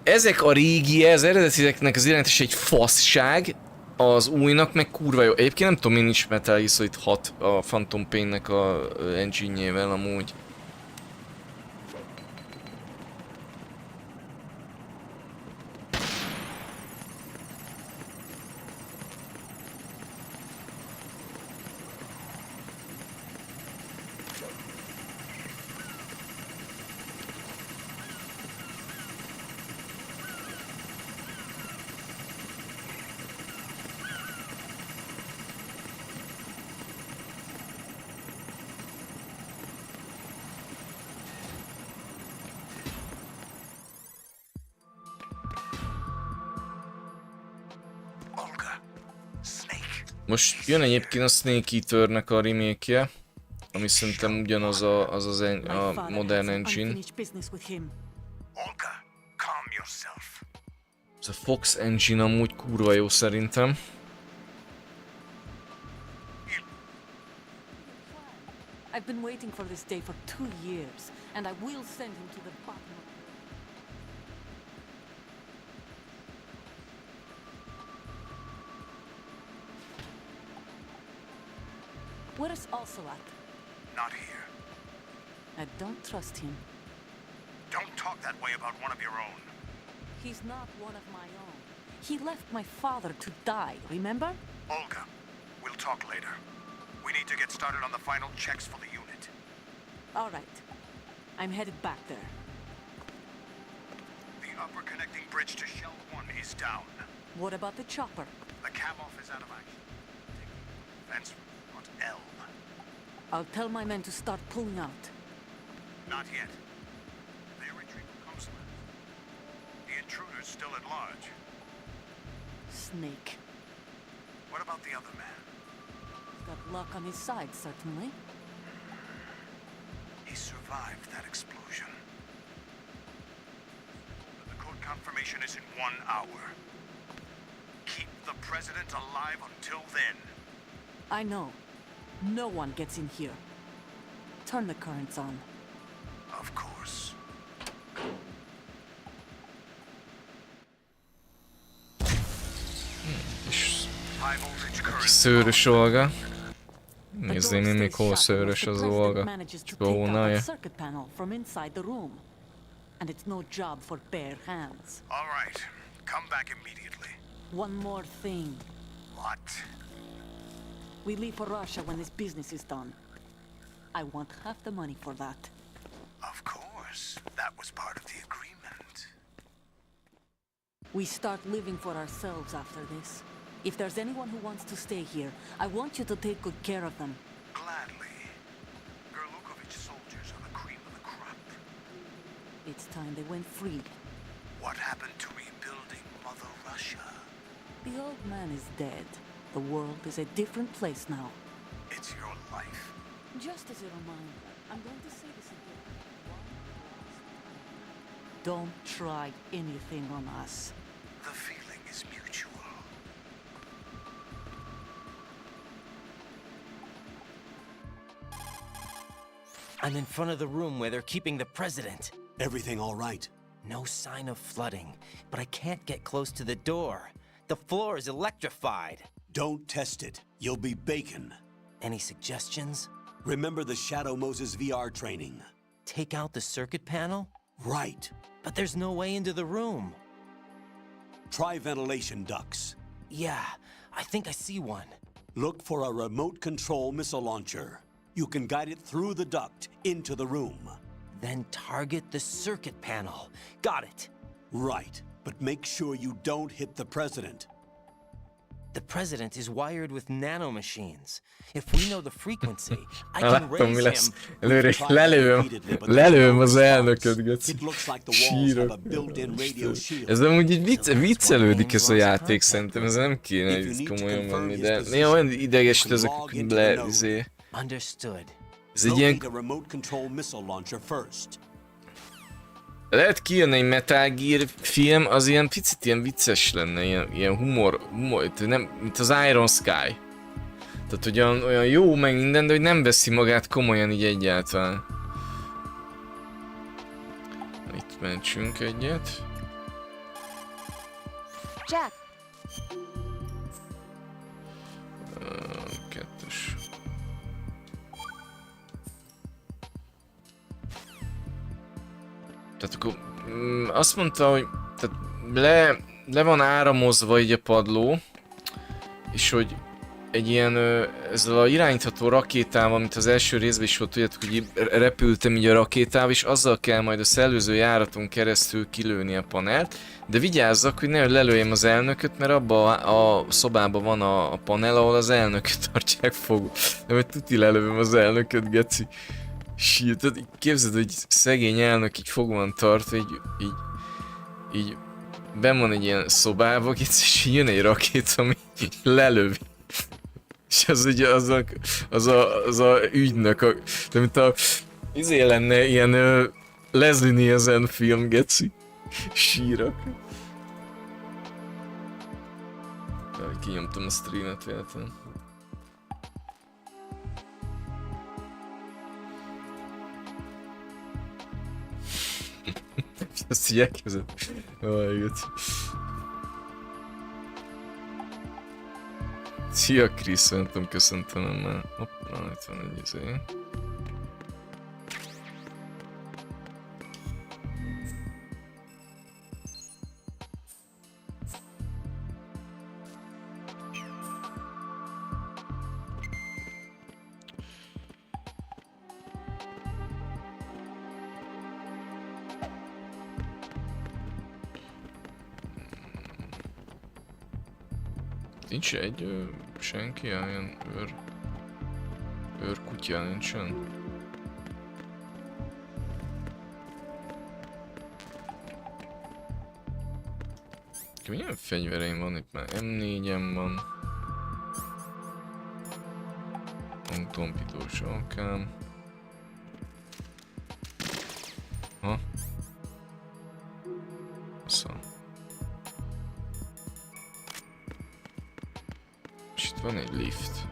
ezek a régi, az eredetiknek az irányítás egy faszság, az újnak meg kurva jó. Egyébként nem tudom, én is Metal Gear Solid 6 a Phantom Pain-nek a engine-jével amúgy. Most jön egyébként a Snake Eaternek a remake-je, ami szerintem ugyanaz a modern engine. Ez a Fox engine amúgy kurva jó szerintem. I've been waiting for this day for 2 years, and I will send him to the bottom of... Where is Ocelot? Not here. I don't trust him. Don't talk that way about one of your own. He's not one of my own. He left my father to die, remember? Olga, we'll talk later. We need to get started on the final checks for the unit. All right. I'm headed back there. The upper connecting bridge to Shell 1 is down. What about the chopper? The cam-off is out of action. Fence on L. I'll tell my men to start pulling out. Not yet. Their retreat will come soon. The intruder's still at large. Snake. What about the other man? He's got luck on his side, certainly. He survived that explosion. The code confirmation is in 1 hour. Keep the president alive until then. I know. No one gets in here. Turn the currents on. Of course. High voltage current. Szőrös Olga. Nézném én még hol szőrös az Olga. Csónája. And it's no job for bare hands. All right. Come back immediately. One more thing. What? We leave for Russia when this business is done. I want half the money for that. Of course. That was part of the agreement. We start living for ourselves after this. If there's anyone who wants to stay here, I want you to take good care of them. Gladly. Gerlukovich soldiers are the cream of the crop. It's time they went free. What happened to rebuilding Mother Russia? The old man is dead. The world is a different place now. It's your life. Just as a reminder, I'm going to say this again. Don't try anything on us. The feeling is mutual. I'm in front of the room where they're keeping the president. Everything all right? No sign of flooding, but I can't get close to the door. The floor is electrified. Don't test it. You'll be bacon. Any suggestions? Remember the Shadow Moses VR training? Take out the circuit panel? Right. But there's no way into the room. Try ventilation ducts. Yeah, I think I see one. Look for a remote control missile launcher. You can guide it through the duct into the room. Then target the circuit panel. Got it. Right, but make sure you don't hit the president. The president is wired with nanomachines. If we know the frequency, I can raise him. Előre lelőm az elnököt, Göci. Sírok. Ez amúgy így viccelődik ez a játék, szerintem ez nem kéne így komolyan venni, de néha olyan idegesít ezek le, Understood. Ez egy ilyen... Lehet kijönni egy Metal Gear film, az ilyen picit ilyen vicces lenne, ilyen humor, nem, mint az Iron Sky. Tehát olyan jó meg minden, de hogy nem veszi magát komolyan így egyáltalán. Itt mentsünk egyet. Jack. Kettes. Tehát akkor azt mondta, hogy tehát le van áramozva így a padló, és hogy egy ilyen ezzel a irányítható rakétával, mint az első részben is volt, tudjátok, hogy repültem így a rakétával, és azzal kell majd a szellőző járaton keresztül kilőni a panelt, de vigyázzak, hogy nehogy lelőjem az elnököt, mert abban a szobában van a panel, ahol az elnököt tartják fogva. Nem, hogy tuti lelövöm az elnököt, geci. Tehát képzeld, hogy szegény elnök így fogva van tartva, így benn van egy ilyen szobában, és jön egy rakéta, ami lelövi. És az ugye az a ügynök, de mint a izé lenne ilyen Leslie Nielsen film, geci. Sírok. Kinyomtam a streamet véletlenül. Ezt így elkezdett. Jaj, geci. Szia Krisz, nem tudom, köszöntöm már. Hoppá, itt van egy izé. Nincs egy senki, ilyen őrkutya nincsen. Milyen fegyvereim van itt már? M4-em van. Hangtompítós alkám. Ha? Szóval. És itt van egy lift.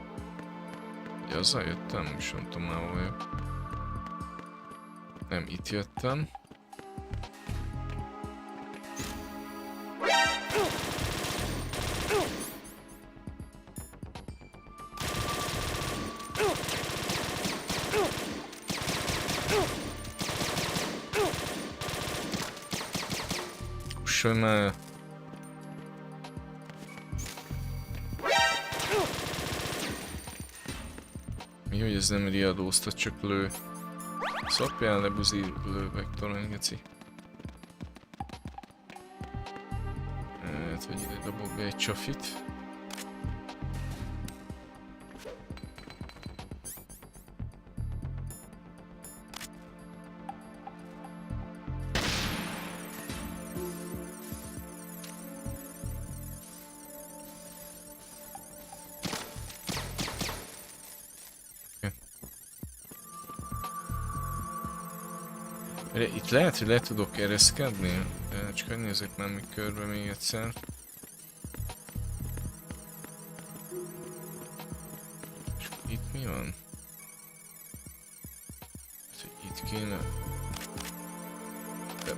Ugye azzal jöttem? És nem tudom már hol vagyok. Nem, itt jöttem. Kussolj már! Mi, hogy ez nem riadóztat, csak lő. Szapjál le, buzi, lővek, torony, geci. Hát, hogy ide dobok be egy csafit. Itt lehet, hogy le tudok ereszkedni, de csak hogy nézzek már még körbe még egyszer. És itt mi van? Hát, hogy itt kéne... De...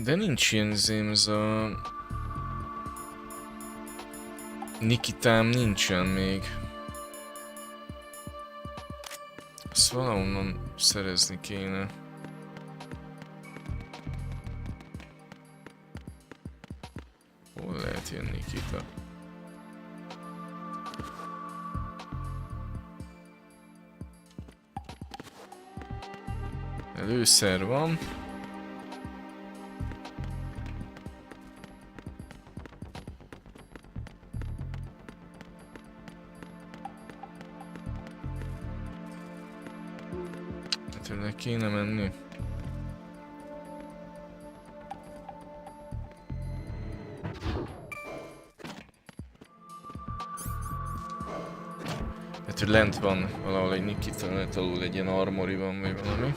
De nincs ilyen zém, ez a... Nikitám nincsen még. Ezt valahonnan szerezni kéne. Hol lehet ilyen Nikita? Előszer van. Kéne menni. hogy lent van valahol egy Nikita, alul egy ilyen armori van, vagy valami.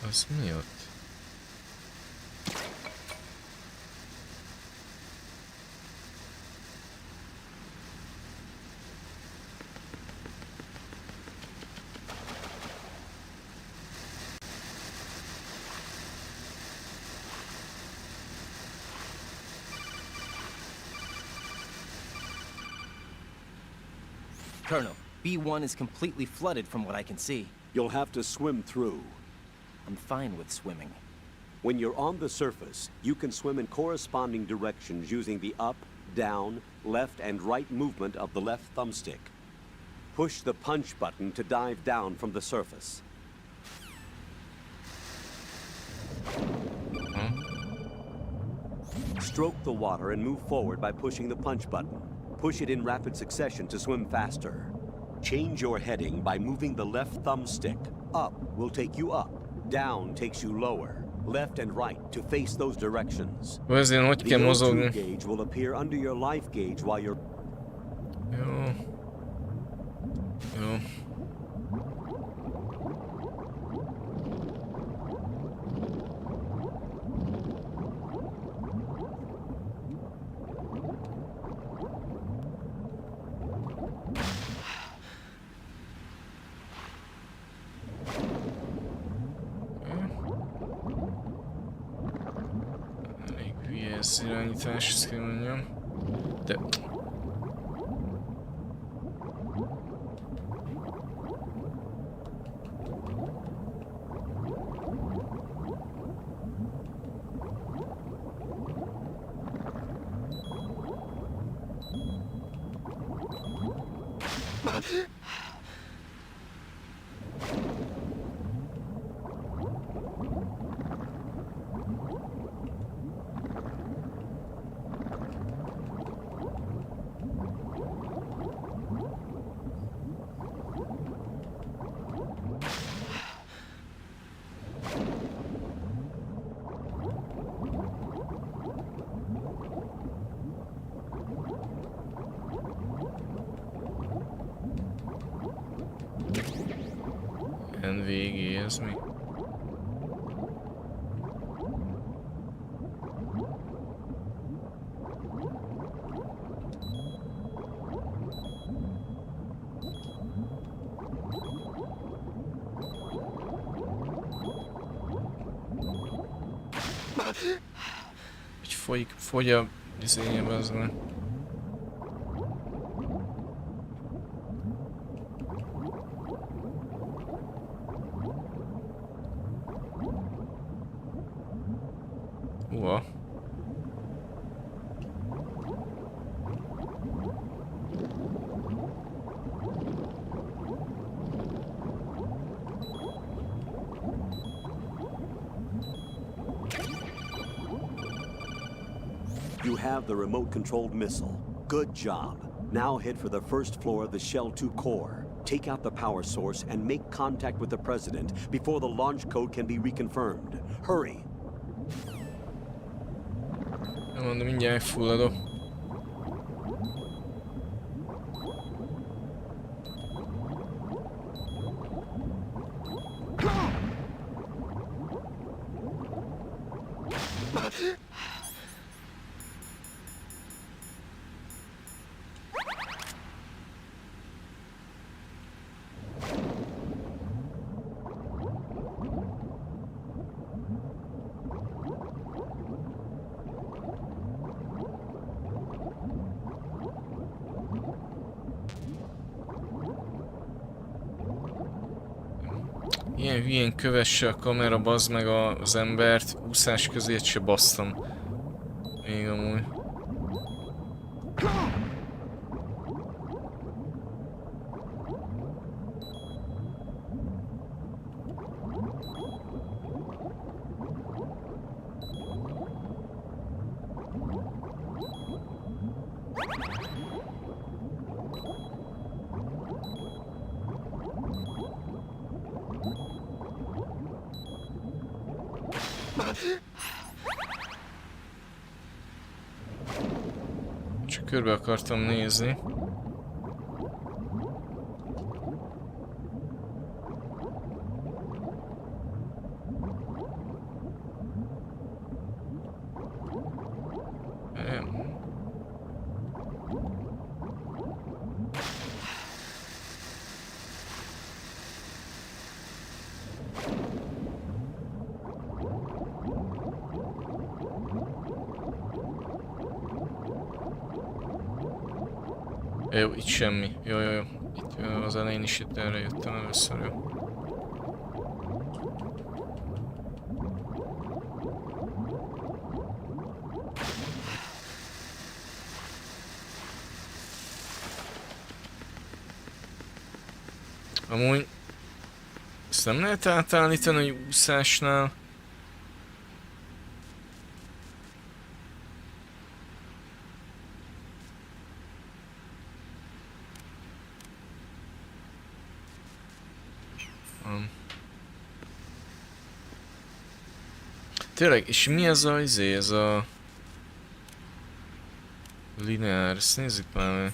Az mi ott? Colonel, B1 is completely flooded from what I can see. You'll have to swim through. I'm fine with swimming. When you're on the surface, you can swim in corresponding directions using the up, down, left, and right movement of the left thumbstick. Push the punch button to dive down from the surface. Stroke the water and move forward by pushing the punch button. Push it in rapid succession to swim faster. Change your heading by moving the left thumbstick. Up will take you up. Down takes you lower. Left and right to face those directions. Ezért hogy kell The mozogni? O2 gauge will appear under your life gauge while you're... Jó. Jó. Ez irányítás, ezt kell mondjam. De... NVG, ez mi? Hogy fogy a izényebe az meg. Uha. You have the remote-controlled missile. Good job. Now head for the first floor of the Shell 2 core. Take out the power source and make contact with the President before the launch code can be reconfirmed. Hurry! Nem mondom, mindjárt fulladok. Ilyen hülyén kövesse a kamera, bazd meg az embert, úszás közét se basztam. Még amúgy. Csak körbe akartam nézni. Jó, itt semmi. Jó. Itt az elején is itt erre jöttem először, jó. Amúgy ezt nem lehet átállítani a úszásnál. Tényleg, és mi ez a izé, ez a lineár, ezt nézzük már meg.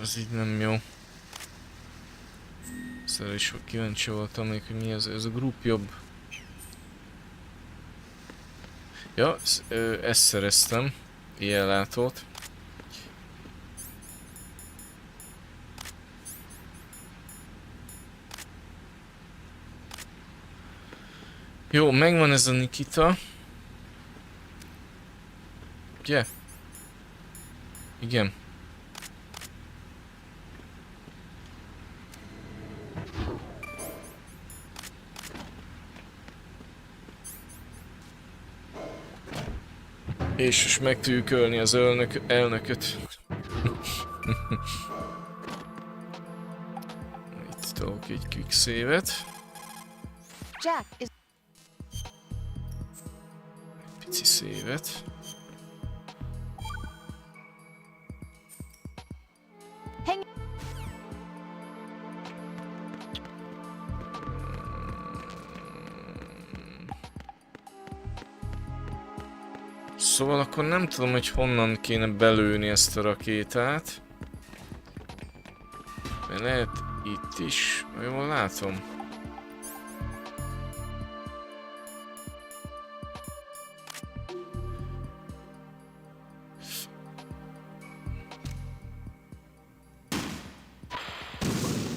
Ez így nem jó. Szóval is kíváncsi voltam még, hogy mi ez a group jobb. Ja, ezt szereztem, ilyen látót. Jó, megvan ez a Nikita. Ugye? Igen. És most meg tudjuk ölni az elnököt. Itt tolok egy quick save-et. Pici save-et. Szóval akkor nem tudom, hogy honnan kéne belőni ezt a rakétát. Mert lehet itt is. Jól látom.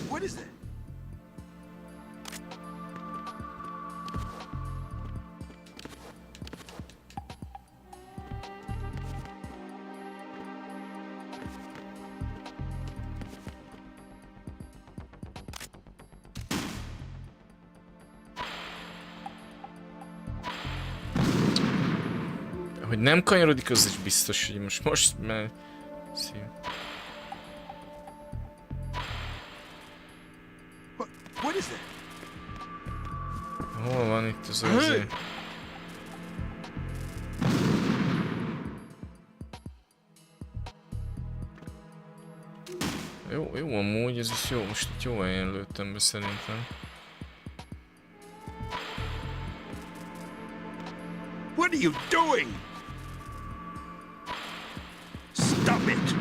What is that? Hogy nem kanyarodik, az is biztos, hogy most mert... What is that? Hol van itt az azért? Jó amúgy, ez is jó, most itt jó helyen lőttem be szerintem. What are you doing? Stop it!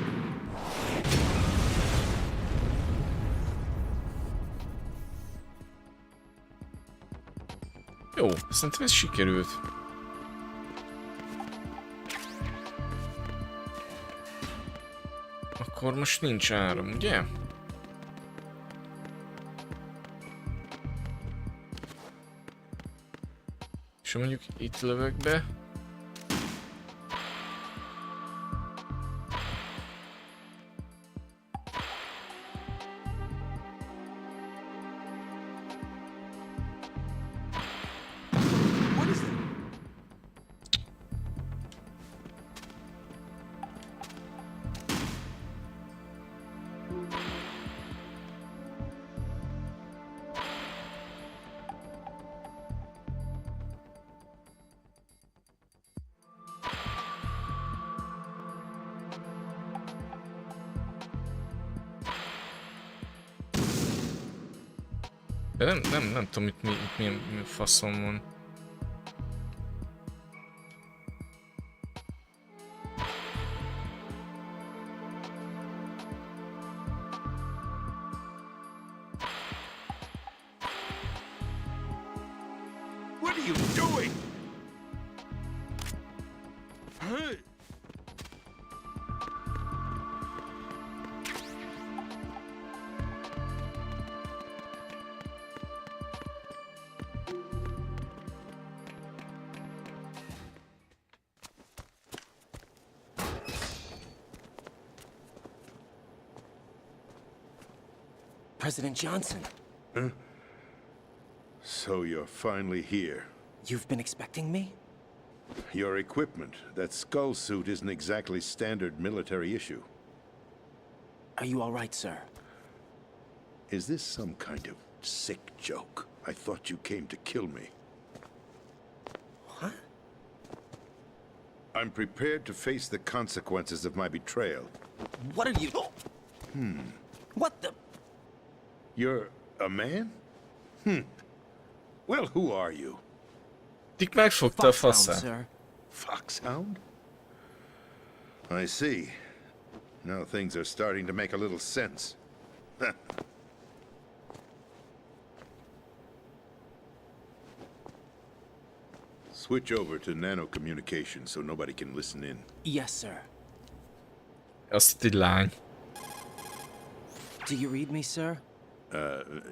Jó, szerintem ez sikerült. Akkor most nincs áram, ugye? És mondjuk itt lövök be. De nem tudom, itt milyen faszom van. What are you doing? President Johnson, So you're finally here. you've been expecting me? Your equipment, that skull suit isn't exactly standard military issue. Are you all right, sir? Is this some kind of sick joke? I thought you came to kill me. What? I'm prepared to face the consequences of my betrayal. What are you... What the... You're a man? Well, who are you? Dik megfogta a Foxhound, faszát. sir. Foxhound? I see. Now things are starting to make a little sense. Switch over to nano-communication so nobody can listen in. Yes, sir. Azt hitt, egy lány. Do you read me, sir?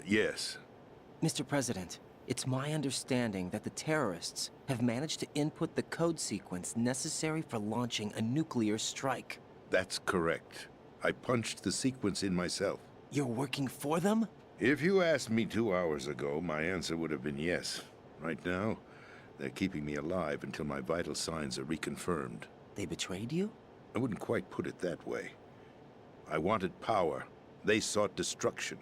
Yes. Mr. President, it's my understanding that the terrorists have managed to input the code sequence necessary for launching a nuclear strike. That's correct. I punched the sequence in myself. You're working for them? If you asked me 2 hours ago, my answer would have been yes. Right now, they're keeping me alive until my vital signs are reconfirmed. They betrayed you? I wouldn't quite put it that way. I wanted power. They sought destruction.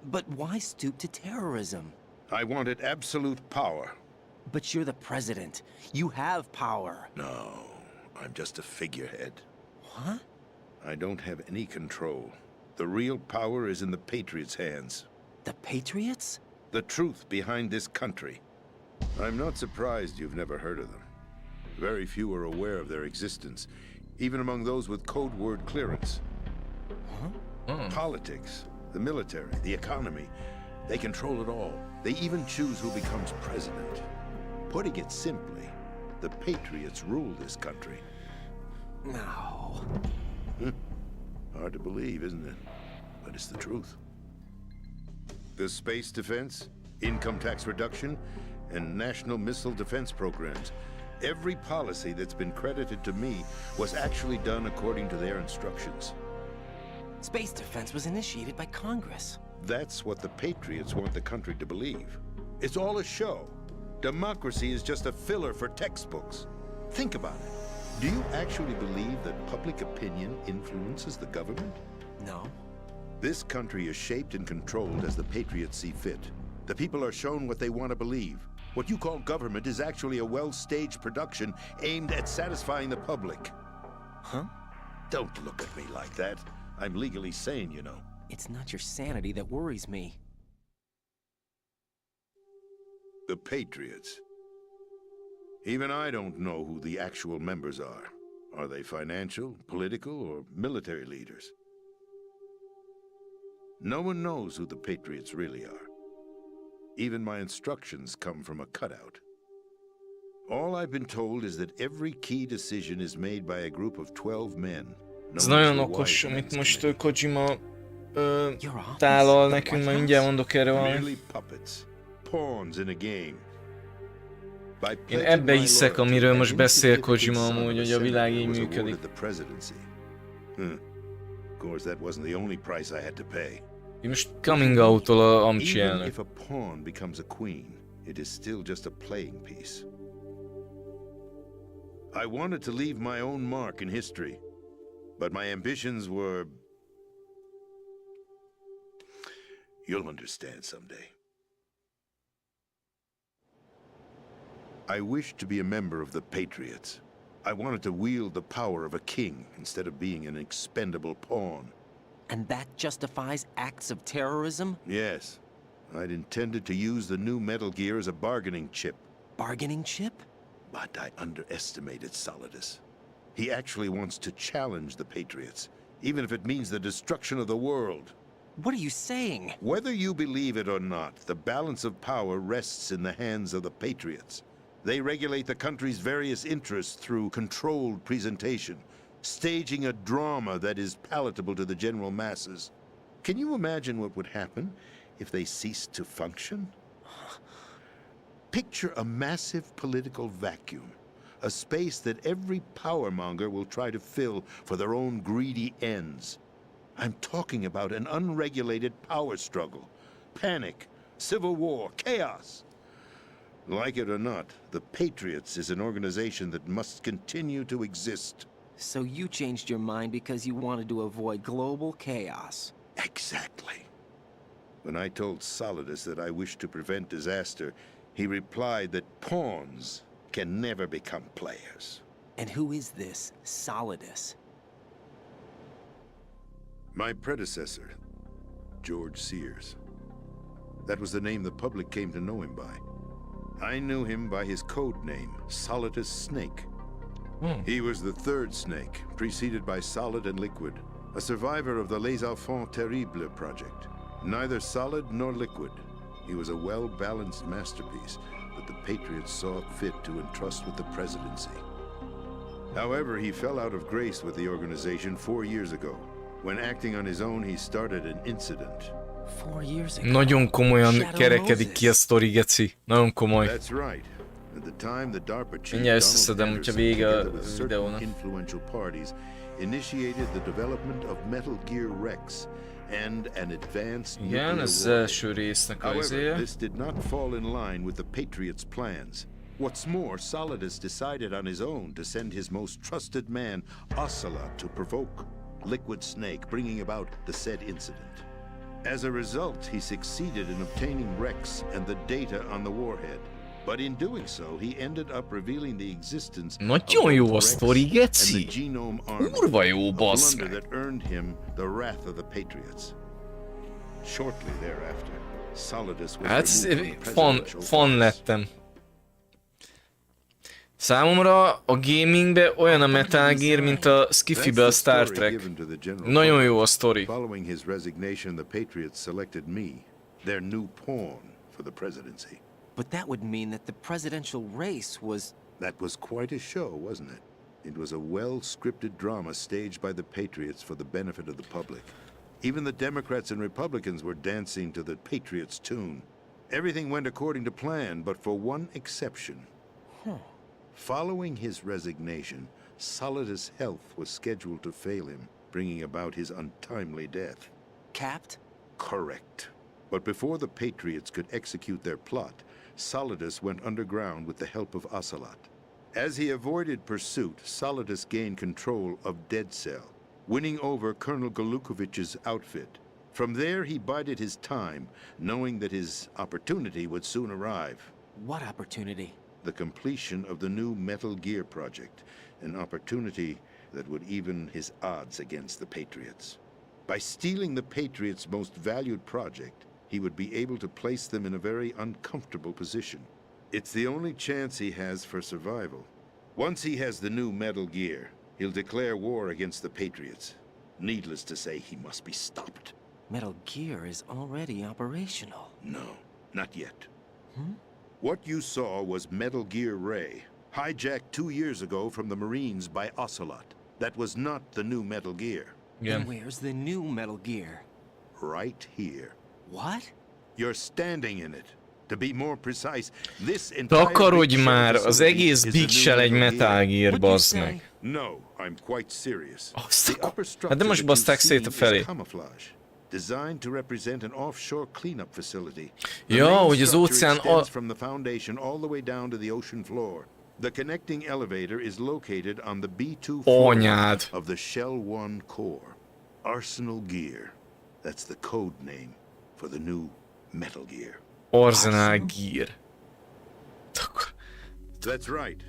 But why stoop to terrorism? I wanted absolute power. But you're the president. You have power. No, I'm just a figurehead. What? I don't have any control. The real power is in the Patriots' hands. The Patriots? The truth behind this country. I'm not surprised you've never heard of them. Very few are aware of their existence, even among those with code word clearance. Politics, the military, the economy, they control it all. They even choose who becomes president. Putting it simply, the Patriots rule this country. No. Hard to believe, isn't it? But it's the truth. The space defense, income tax reduction, and national missile defense programs. Every policy that's been credited to me was actually done according to their instructions. Space defense was initiated by Congress. That's what the Patriots want the country to believe. It's all a show. Democracy is just a filler for textbooks. Think about it. Do you actually believe that public opinion influences the government? No. This country is shaped and controlled as the Patriots see fit. The people are shown what they want to believe. What you call government is actually a well-staged production aimed at satisfying the public. Huh? Don't look at me like that. I'm legally sane, you know. It's not your sanity that worries me. The Patriots. Even I don't know who the actual members are. Are they financial, political, or military leaders? No one knows who the Patriots really are. Even my instructions come from a cutout. All I've been told is that every key decision is made by a group of 12 men. Ez nagyon okos, amit most Kojima tálal nekünk, majd mindjárt mondok erre valami. Én ebbe hiszek, amiről most beszél Kojima amúgy, hogy a világ így működik. Én most coming out-tól a amcsi elnök. I wanted to leave my own mark in history, but my ambitions were... You'll understand someday. I wished to be a member of the Patriots. I wanted to wield the power of a king instead of being an expendable pawn. And that justifies acts of terrorism? Yes. I'd intended to use the new Metal Gear as a bargaining chip. Bargaining chip? But I underestimated Solidus. He actually wants to challenge the Patriots, even if it means the destruction of the world. What are you saying? Whether you believe it or not, the balance of power rests in the hands of the Patriots. They regulate the country's various interests through controlled presentation, staging a drama that is palatable to the general masses. Can you imagine what would happen if they ceased to function? Picture a massive political vacuum, a space that every powermonger will try to fill for their own greedy ends. I'm talking about an unregulated power struggle, panic, civil war, chaos. Like it or not, the Patriots is an organization that must continue to exist. So you changed your mind because you wanted to avoid global chaos. Exactly. When I told Solidus that I wished to prevent disaster, he replied that pawns can never become players. And who is this Solidus? My predecessor, George Sears. That was the name the public came to know him by. I knew him by his code name, Solidus Snake. He was the third snake, preceded by Solid and Liquid, a survivor of the Les Enfants Terribles project. Neither solid nor liquid. He was a well-balanced masterpiece that the Patriots saw fit to entrust with the presidency. However, he fell out of grace with the organization 4 years ago. When acting on his own, he started an incident. 4 years ago. Nagyon komolyan kerekedik ki a sztori, geci. Nagyon komoly. That's right. At the time, the DARPA chief Mindjárt összeszedem, hogyha vége a videónak. influential parties initiated the development of Metal Gear Rex and an advanced Igen, ez az első résznek az However, izéje. this did not fall in line with the Patriots' plans. What's more, Solidus decided on his own to send his most trusted man, Ocelot, to provoke Liquid Snake, bringing about the said incident. As a result, he succeeded in obtaining Rex and the data on the warhead. But in doing so, he ended up revealing the existence Nagyon jó a sztori, and geci. the genome armor, Kurva jó, a bassz blunder meg. that earned him the wrath of the Patriots. Shortly thereafter, Solidus was Hát removed from the presidential fan office. lettem. Számomra a gamingbe olyan a Metal Gear, mint a Skiffybe a Star Trek. Nagyon jó a sztori. Following his resignation, the Patriots selected me, their new pawn for the presidency. But that would mean that the presidential race was... That was quite a show, wasn't it? It was a well-scripted drama staged by the Patriots for the benefit of the public. Even the Democrats and Republicans were dancing to the Patriots' tune. Everything went according to plan, but for one exception. Following his resignation, Solidus' health was scheduled to fail him, bringing about his untimely death. Capped? Correct. But before the Patriots could execute their plot, Solidus went underground with the help of Ocelot. As he avoided pursuit, Solidus gained control of Dead Cell, winning over Colonel Golukovich's outfit. From there, he bided his time, knowing that his opportunity would soon arrive. What opportunity? The completion of the new Metal Gear project, an opportunity that would even his odds against the Patriots. By stealing the Patriots' most valued project, he would be able to place them in a very uncomfortable position. It's the only chance he has for survival. Once he has the new Metal Gear, he'll declare war against the Patriots. Needless to say, he must be stopped. Metal Gear is already operational. No, not yet. What you saw was Metal Gear Ray, hijacked 2 years ago from the Marines by Ocelot. That was not the new Metal Gear. And where's the new Metal Gear? Right here. What? You're standing in it. To be more precise, this entire Takarodj big már, shell az facility egész is the Big new Shell egy Metal Gear, What'd you bazd say? meg. No, I'm quite serious. Azt The upper hát structure de most that baszták you szét a see felé. is camouflage, designed to represent an offshore cleanup facility. The Ja, main hogy az structure óceán extends from the foundation all the way down to the ocean floor. The connecting elevator is located on the B2 floor Anyád. of the Shell 1 core. Arsenal Gear. That's the code name for the new Metal Gear. Arsenal Gear. That's right.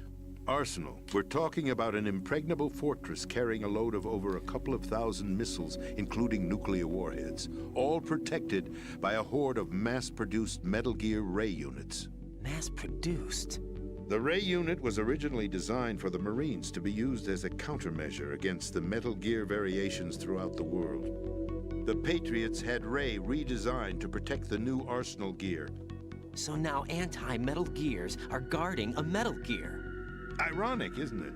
Arsenal. We're talking about an impregnable fortress carrying a load of over a couple of thousand missiles, including nuclear warheads, all protected by a horde of mass-produced Metal Gear Ray units. Mass-produced? The Ray unit was originally designed for the Marines to be used as a countermeasure against the Metal Gear variations throughout the world. The Patriots had Ray redesigned to protect the new Arsenal gear. So now anti-Metal Gears are guarding a Metal Gear. Ironic, isn't it?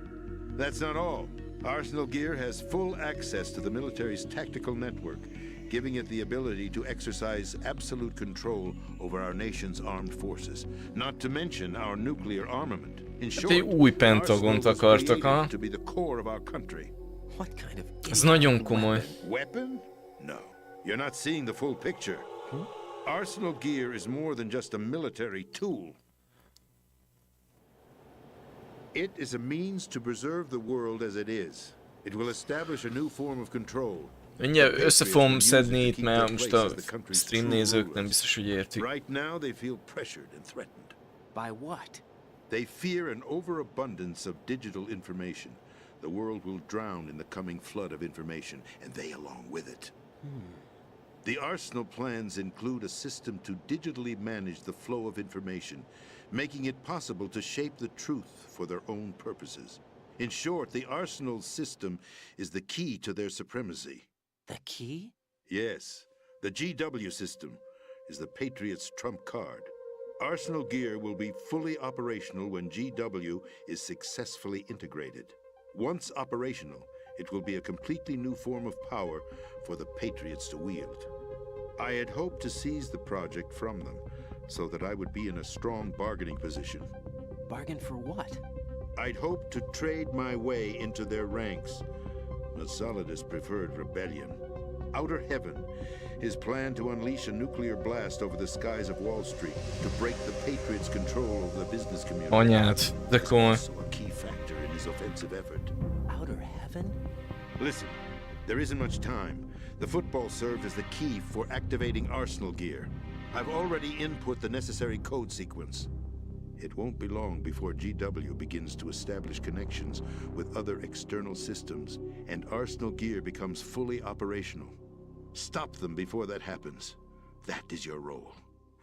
That's not all. Arsenal Gear has full access to the military's tactical network, giving it the ability to exercise absolute control over our nation's armed forces, not to mention our nuclear armament. In short, egy új Pentagont akartak, ha? to be the core of our country. What kind of Ez nagyon komoly. Weapon? No. You're not seeing the full picture. Arsenal Gear is more than just a military tool. It is a means to preserve the world as it is. It will establish a new form of control. Mindjárt össze fogom szedni itt, mert most a stream nézők nem biztos, hogy értik. Right now they feel pressured and threatened. By what? They fear an overabundance of digital information. The world will drown in the coming flood of information, and they along with it. The Arsenal plans include a system to digitally manage the flow of information, making it possible to shape the truth for their own purposes. In short, the Arsenal system is the key to their supremacy. The key? Yes, the GW system is the Patriots' trump card. Arsenal Gear will be fully operational when GW is successfully integrated. Once operational, it will be a completely new form of power for the Patriots to wield. I had hoped to seize the project from them, so that I would be in a strong bargaining position. Bargain for what? I'd hoped to trade my way into their ranks. Nasalidas preferred rebellion. Outer Heaven, his plan to unleash a nuclear blast over the skies of Wall Street to break the Patriots' control over the business community. Anyát, de komoly. Also a key factor in his offensive effort. Outer Heaven? Listen, there isn't much time. The football served as the key for activating Arsenal Gear. I've already input the necessary code sequence. It won't be long before GW begins to establish connections with other external systems, and Arsenal Gear becomes fully operational. Stop them before that happens. That is your role.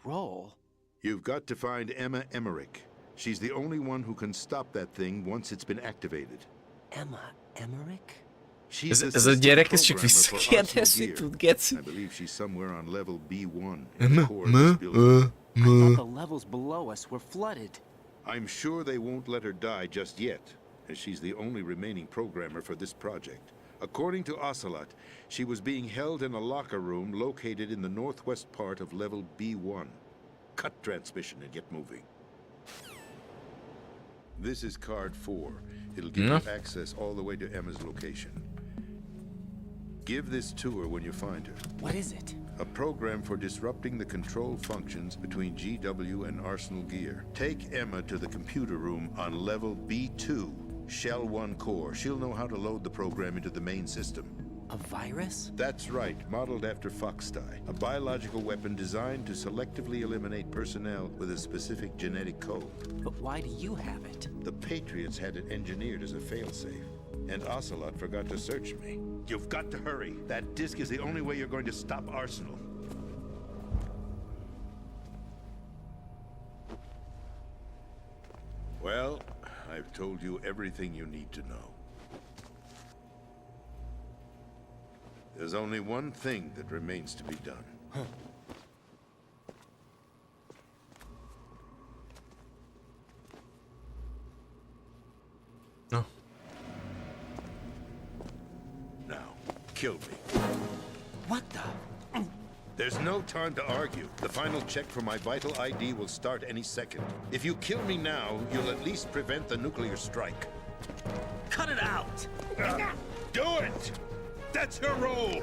Role? You've got to find Emma Emmerich. She's the only one who can stop that thing once it's been activated. Emma Emmerich? Ez a gyerek, ez csak visszakérdezni tud, geci. I believe she's somewhere on level B1. I thought the levels below us were flooded. I'm sure they won't let her die just yet, as she's the only remaining programmer for this project. According to Ocelot, she was being held in a locker room located in the northwest part of level B1. Cut transmission and get moving. This is card 4. It'll give you access all the way to Emma's location. Give this to her when you find her. What is it? A program for disrupting the control functions between GW and Arsenal Gear. Take Emma to the computer room on level B2, Shell 1 core. She'll know how to load the program into the main system. A virus? That's right, modeled after Foxdie. A biological weapon designed to selectively eliminate personnel with a specific genetic code. But why do you have it? The Patriots had it engineered as a failsafe, and Ocelot forgot to search me. You've got to hurry. That disk is the only way you're going to stop Arsenal. Well, I've told you everything you need to know. There's only one thing that remains to be done. No. Now, kill me. What the? There's no time to argue. The final check for my vital ID will start any second. If you kill me now, you'll at least prevent the nuclear strike. Cut it out! Do it! That's her role!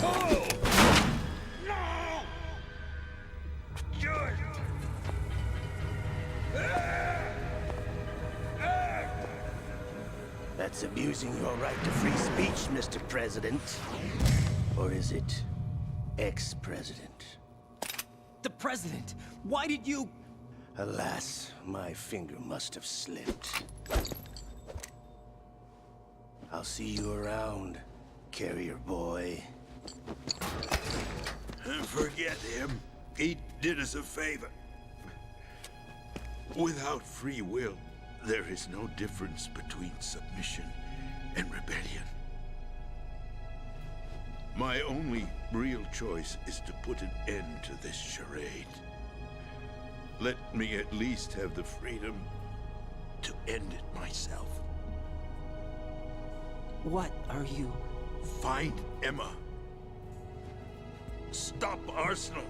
Oh! No! Do it! That's abusing your right to free speech, Mr. President. Or is it ex-president? The president! Why did you... Alas, my finger must have slipped. I'll see you around, carrier boy. Forget him. He did us a favor. Without free will, there is no difference between submission and rebellion. My only real choice is to put an end to this charade. Let me at least have the freedom to end it myself. What are you? Find Emma. Stop Arsenal.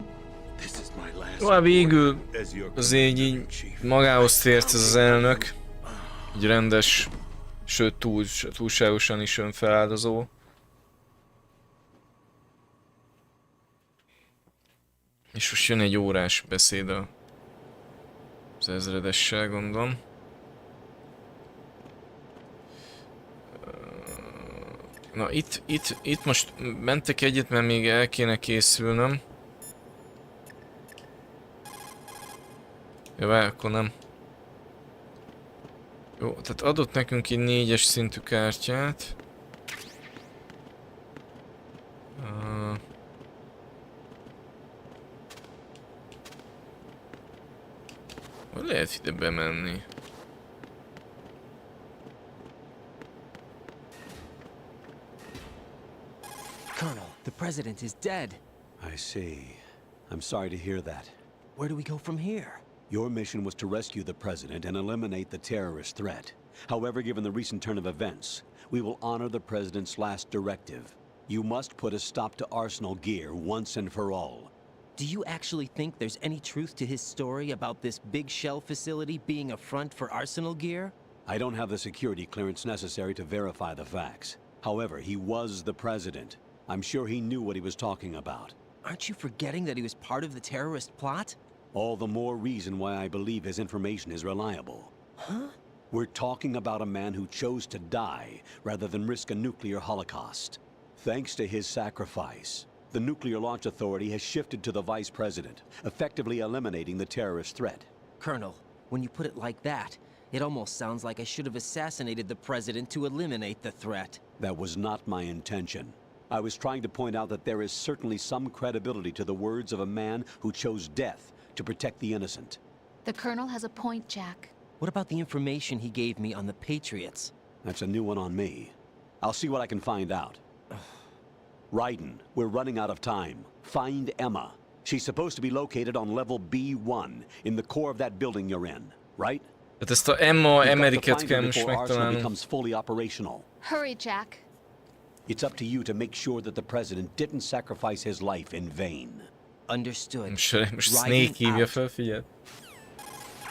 This is my last Szóval végül word as your azért így magához tért ez az elnök. Egy rendes, sőt túlságosan is önfeláldozó. És most jön egy órás beszéd az ezredessel, gondolom. Na itt most mentek egyet, mert még el kéne készülnöm. Jó, akkor nem. Jó, tehát adott nekünk egy 4-es szintű kártyát. Hogy lehet ide bemenni? Colonel, the president is dead. I see. I'm sorry to hear that. Where do we go from here? Your mission was to rescue the president and eliminate the terrorist threat. However, given the recent turn of events, we will honor the president's last directive. You must put a stop to Arsenal gear once and for all. Do you actually think there's any truth to his story about this big shell facility being a front for Arsenal gear? I don't have the security clearance necessary to verify the facts. However, he was the president. I'm sure he knew what he was talking about. Aren't you forgetting that he was part of the terrorist plot? All the more reason why I believe his information is reliable. Huh? We're talking about a man who chose to die rather than risk a nuclear holocaust. Thanks to his sacrifice, the Nuclear Launch Authority has shifted to the vice president, effectively eliminating the terrorist threat. Colonel, when you put it like that, it almost sounds like I should have assassinated the president to eliminate the threat. That was not my intention. I was trying to point out that there is certainly some credibility to the words of a man who chose death to protect the innocent. The Colonel has a point, Jack. What about the information he gave me on the Patriots? That's a new one on me. I'll see what I can find out. Raiden, we're running out of time. Find Emma. She's supposed to be located on level B1, in the core of that building you're in, right? Tehát ezt a Emeriket kell most megtalálnunk. Becomes fully operational. Hurry, Jack. It's up to you to make sure that the president didn't sacrifice his life in vain. Understood. Most Snake hívja fel, figyelj.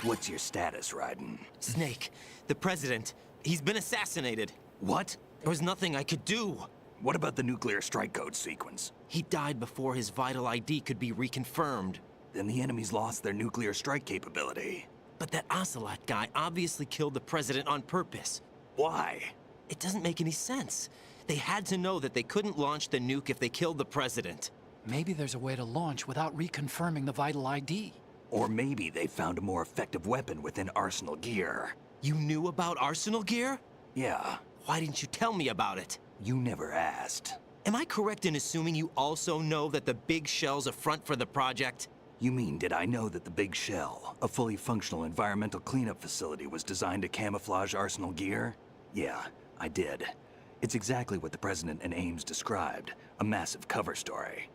What's your status, Raiden? Snake, the president, he's been assassinated. What? There was nothing I could do. What about the nuclear strike code sequence? He died before his vital ID could be reconfirmed. Then the enemy's lost their nuclear strike capability. But that Ocelot guy obviously killed the president on purpose. Why? It doesn't make any sense. They had to know that they couldn't launch the nuke if they killed the president. Maybe there's a way to launch without reconfirming the vital ID. Or maybe they found a more effective weapon within Arsenal gear. You knew about Arsenal gear? Yeah. Why didn't you tell me about it? You never asked. Am I correct in assuming you also know that the big shell's a front for the project? You mean, did I know that the Big Shell, a fully functional environmental cleanup facility, was designed to camouflage Arsenal gear? Yeah, I did. It's exactly what the President and Ames described, a massive cover story.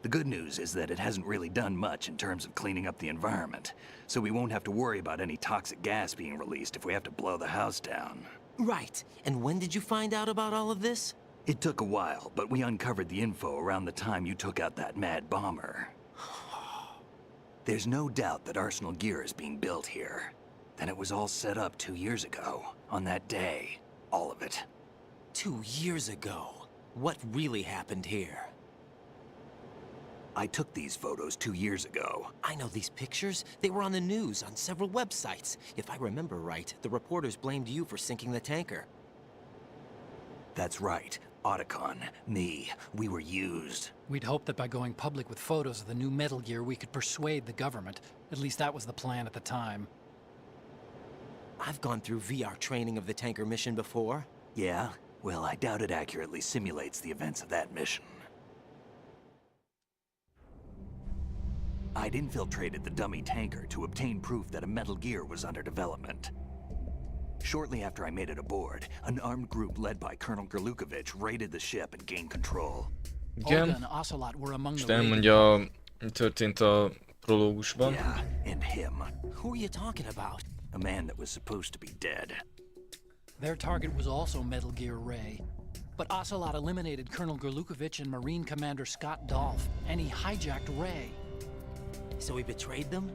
The good news is that it hasn't really done much in terms of cleaning up the environment, so we won't have to worry about any toxic gas being released if we have to blow the house down. Right. And when did you find out about all of this? It took a while, but we uncovered the info around the time you took out that mad bomber. There's no doubt that Arsenal gear is being built here. Then it was all set up 2 years ago, on that day. All of it. 2 years ago? What really happened here? I took these photos 2 years ago. I know these pictures. They were on the news, on several websites. If I remember right, the reporters blamed you for sinking the tanker. That's right. Otacon, me, we were used. We'd hoped that by going public with photos of the new Metal Gear, we could persuade the government. At least that was the plan at the time. I've gone through VR training of the tanker mission before. Yeah? Well, I doubt it accurately simulates the events of that mission. I'd infiltrated the dummy tanker to obtain proof that a Metal Gear was under development. Shortly after I made it aboard, an armed group led by Colonel Gerlukovich raided the ship and gained control. Olga and Ocelot were among És the elmondja, mi történt a prológusban. Yeah, and him. Who are you talking about? A man that was supposed to be dead. Their target was also Metal Gear Ray. But Ocelot eliminated Colonel Gerlukovich and Marine Commander Scott Dolph, and he hijacked Ray. So he betrayed them?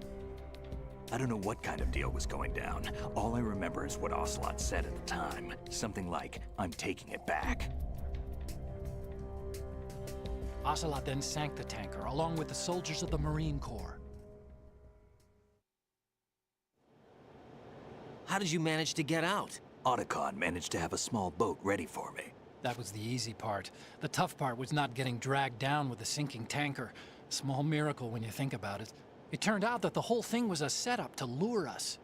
I don't know what kind of deal was going down. All I remember is what Ocelot said at the time. Something like, I'm taking it back. Ocelot then sank the tanker, along with the soldiers of the Marine Corps. How did you manage to get out? Otacon managed to have a small boat ready for me. That was the easy part. The tough part was not getting dragged down with the sinking tanker. A small miracle when you think about it. It turned out that the whole thing was a setup to lure us.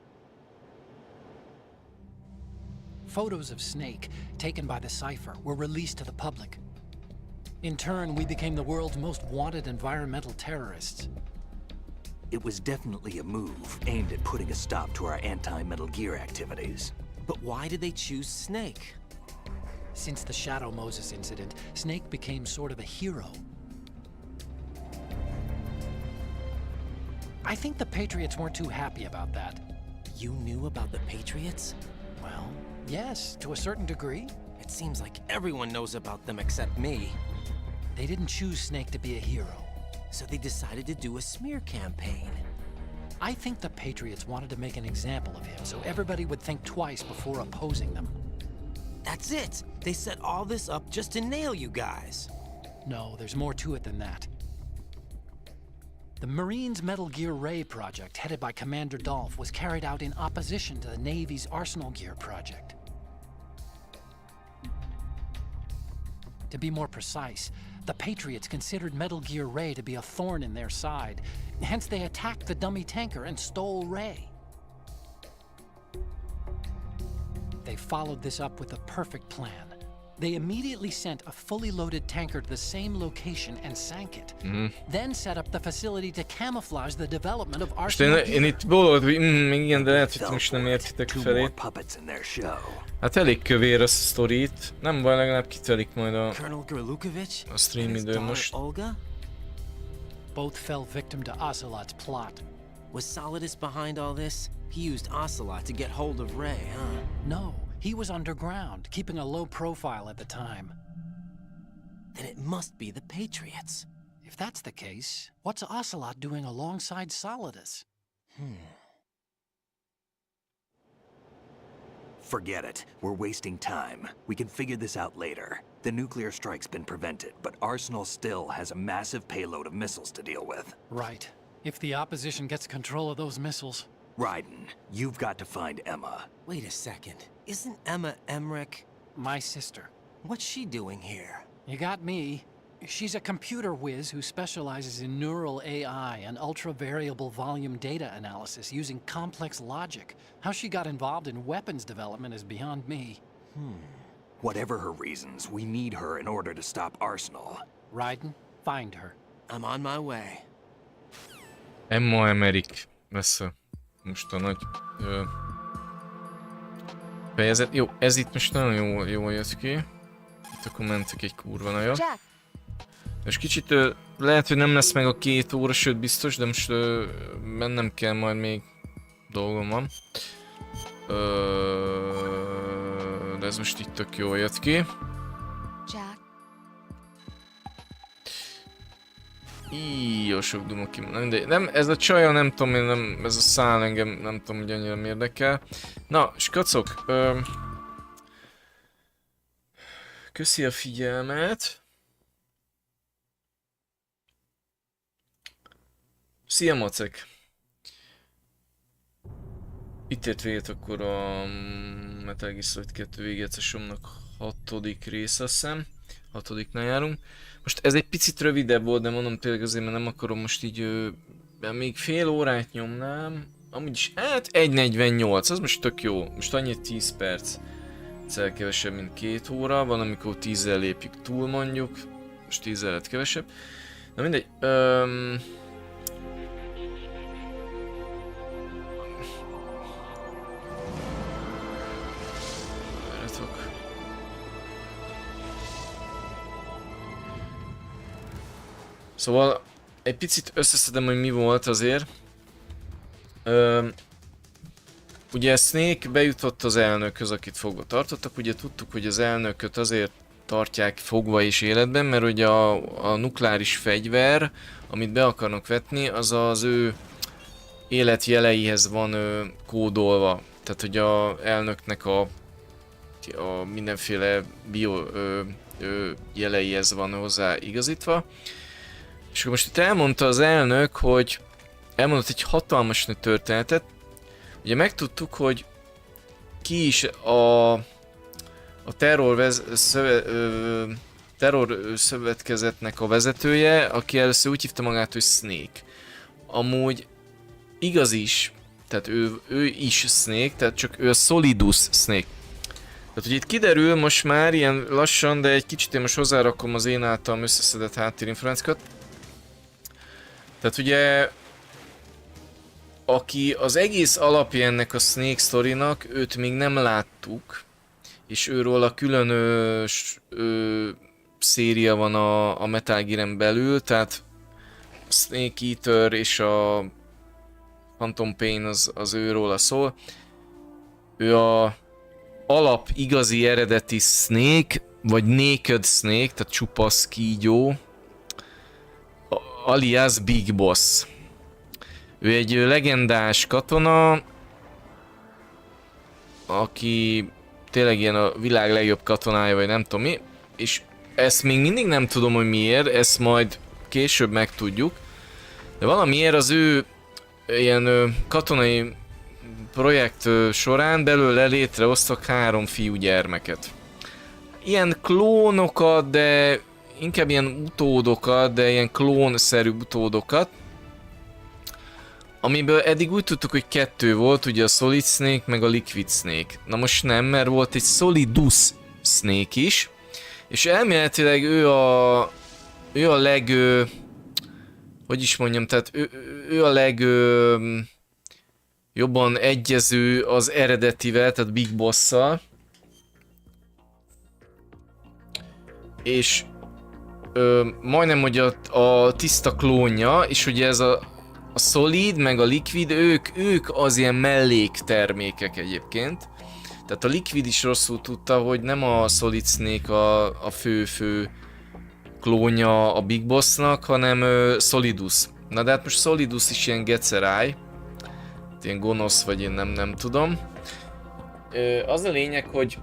Photos of Snake, taken by the Cypher, were released to the public. In turn, we became the world's most wanted environmental terrorists. It was definitely a move aimed at putting a stop to our anti-Metal Gear activities. But why did they choose Snake? Since the Shadow Moses incident, Snake became sort of a hero. I think the Patriots weren't too happy about that. You knew about the Patriots? Well, yes, to a certain degree. It seems like everyone knows about them except me. They didn't choose Snake to be a hero. So they decided to do a smear campaign. I think the Patriots wanted to make an example of him so everybody would think twice before opposing them. That's it! They set all this up just to nail you guys. No, there's more to it than that. The Marines' Metal Gear Ray project, headed by Commander Dolph, was carried out in opposition to the Navy's Arsenal Gear project. To be more precise, the Patriots considered Metal Gear Ray to be a thorn in their side. Hence, they attacked the dummy tanker and stole Ray. They followed this up with a perfect plan. They immediately sent a fully loaded tanker to the same location and sank it. Then set up the facility to camouflage the development of Arsenal Gear. Én itt bólogok, hogy még igen, de lehet, hogy most nem értitek felét. Hát elég kövér a sztorit. Nem baj, legalább kitelik majd a stream idő most. Both fell victim to Ocelot's plot. Was Solidus behind all this? He used Ocelot to get hold of Ray, huh? No, he was underground, keeping a low profile at the time. Then it must be the Patriots. If that's the case, what's Ocelot doing alongside Solidus? Forget it. We're wasting time. We can figure this out later. The nuclear strike's been prevented, but Arsenal still has a massive payload of missiles to deal with. Right. If the opposition gets control of those missiles. Raiden, you've got to find Emma. Wait a second. Isn't Emma Emmerich? My sister. What's she doing here? You got me. She's a computer whiz who specializes in neural AI and ultra-variable volume data analysis using complex logic. How she got involved in weapons development is beyond me. Whatever her reasons, we need her in order to stop Arsenal. Raiden, find her. I'm on my way. Emma Emmerich lesz most a nagy fejezet. Jó, ez itt most nagyon jól jött ki. Itt akkor mentek egy kurva nagyot. És kicsit lehet, hogy nem lesz meg a 2 óra, sőt biztos, de most mennem kell, majd még dolgom van. De ez most itt tök jól jött ki. Jó sok duma ki. Nem, ez a csaja, nem tudom, én nem, ez a szál engem nem tudom, hogy annyira érdekel. Na, skacok, köszi a figyelmet. Szia, macek! Itt ért véget akkor a Metal Gear Solid 2 végigjátszásomnak 6. rész, azt hiszem. 6-nál járunk. Most ez egy picit rövidebb volt, de mondom tényleg azért, mert nem akarom most így... még fél órát nyomnám. Amúgy is, hát 1:48, az most tök jó. Most annyi 10 perc. Egyszer kevesebb, mint 2 óra. Van, amikor 10-zel lépjük túl mondjuk. Most 10-zel lett kevesebb. Na mindegy. Szóval egy picit összeszedem, hogy mi volt azért. Ugye Snake bejutott az elnökhöz, akit fogva tartottak. Ugye tudtuk, hogy az elnököt azért tartják fogva és életben, mert ugye a nukleáris fegyver, amit be akarnak vetni, az az ő életjeleihez van kódolva. Tehát, hogy az elnöknek a mindenféle bio jeleihez van hozzá igazítva. És akkor most itt elmondta az elnök, hogy elmondott egy hatalmas nagy történetet. Ugye megtudtuk, hogy ki is a terror szövetkezetnek a vezetője, aki először úgy hívta magát, hogy Snake. Amúgy igaz is, tehát ő is Snake, tehát csak ő a Solidus Snake. Tehát ugye itt kiderül most már ilyen lassan, de egy kicsit én most hozzárakom az én általam összeszedett háttérinformációkat. Tehát ugye, aki az egész alapja ennek a Snake sztorinak, őt még nem láttuk, és őról a külön széria van a Metal Gear-en belül, tehát Snake Eater és a Phantom Pain az őróla szól. Ő a alap igazi eredeti Snake, vagy Naked Snake, tehát csupasz kígyó, alias Big Boss. Ő egy legendás katona, aki tényleg ilyen a világ legjobb katonája, vagy nem tudom mi, és ezt még mindig nem tudom, hogy miért, ezt majd később megtudjuk, de valamiért az ő ilyen katonai projekt során belőle létrehoztak 3 fiúgyermeket. Ilyen klónokat, de inkább ilyen utódokat, de ilyen klónszerű utódokat, amiből eddig úgy tudtuk, hogy 2 volt, ugye a Solid Snake meg a Liquid Snake. Na most nem, mert volt egy Solidus Snake is, és elméletileg ő a leg... hogy is mondjam, tehát ő a leg... jobban egyező az eredetivel, tehát Big Boss-szal. És majdnem, hogy a tiszta klónja, és ugye ez a Solid, meg a Liquid, ők az ilyen melléktermékek egyébként. Tehát a Liquid is rosszul tudta, hogy nem a Solid Snake a fő klónja a Big Bossnak, hanem Solidus. Na de hát most Solidus is ilyen geceráj. Ilyen gonosz, vagy én nem tudom. Az a lényeg, hogy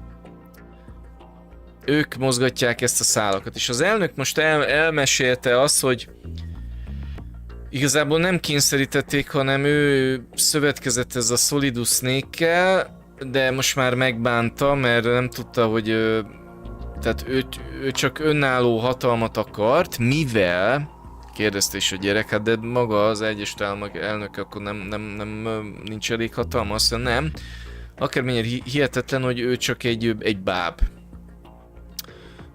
ők mozgatják ezt a szálakat, és az elnök most elmesélte azt, hogy igazából nem kényszerítették, hanem ő szövetkezett ez a Solidus Snake-kel, de most már megbánta, mert nem tudta, hogy tehát ő csak önálló hatalmat akart, mivel kérdezte is a gyerek, hát de maga az Egyesült Államok elnöke, akkor nem nincs elég hatalma, azt mondja, nem. Akármennyire hihetetlen, hogy ő csak egy báb.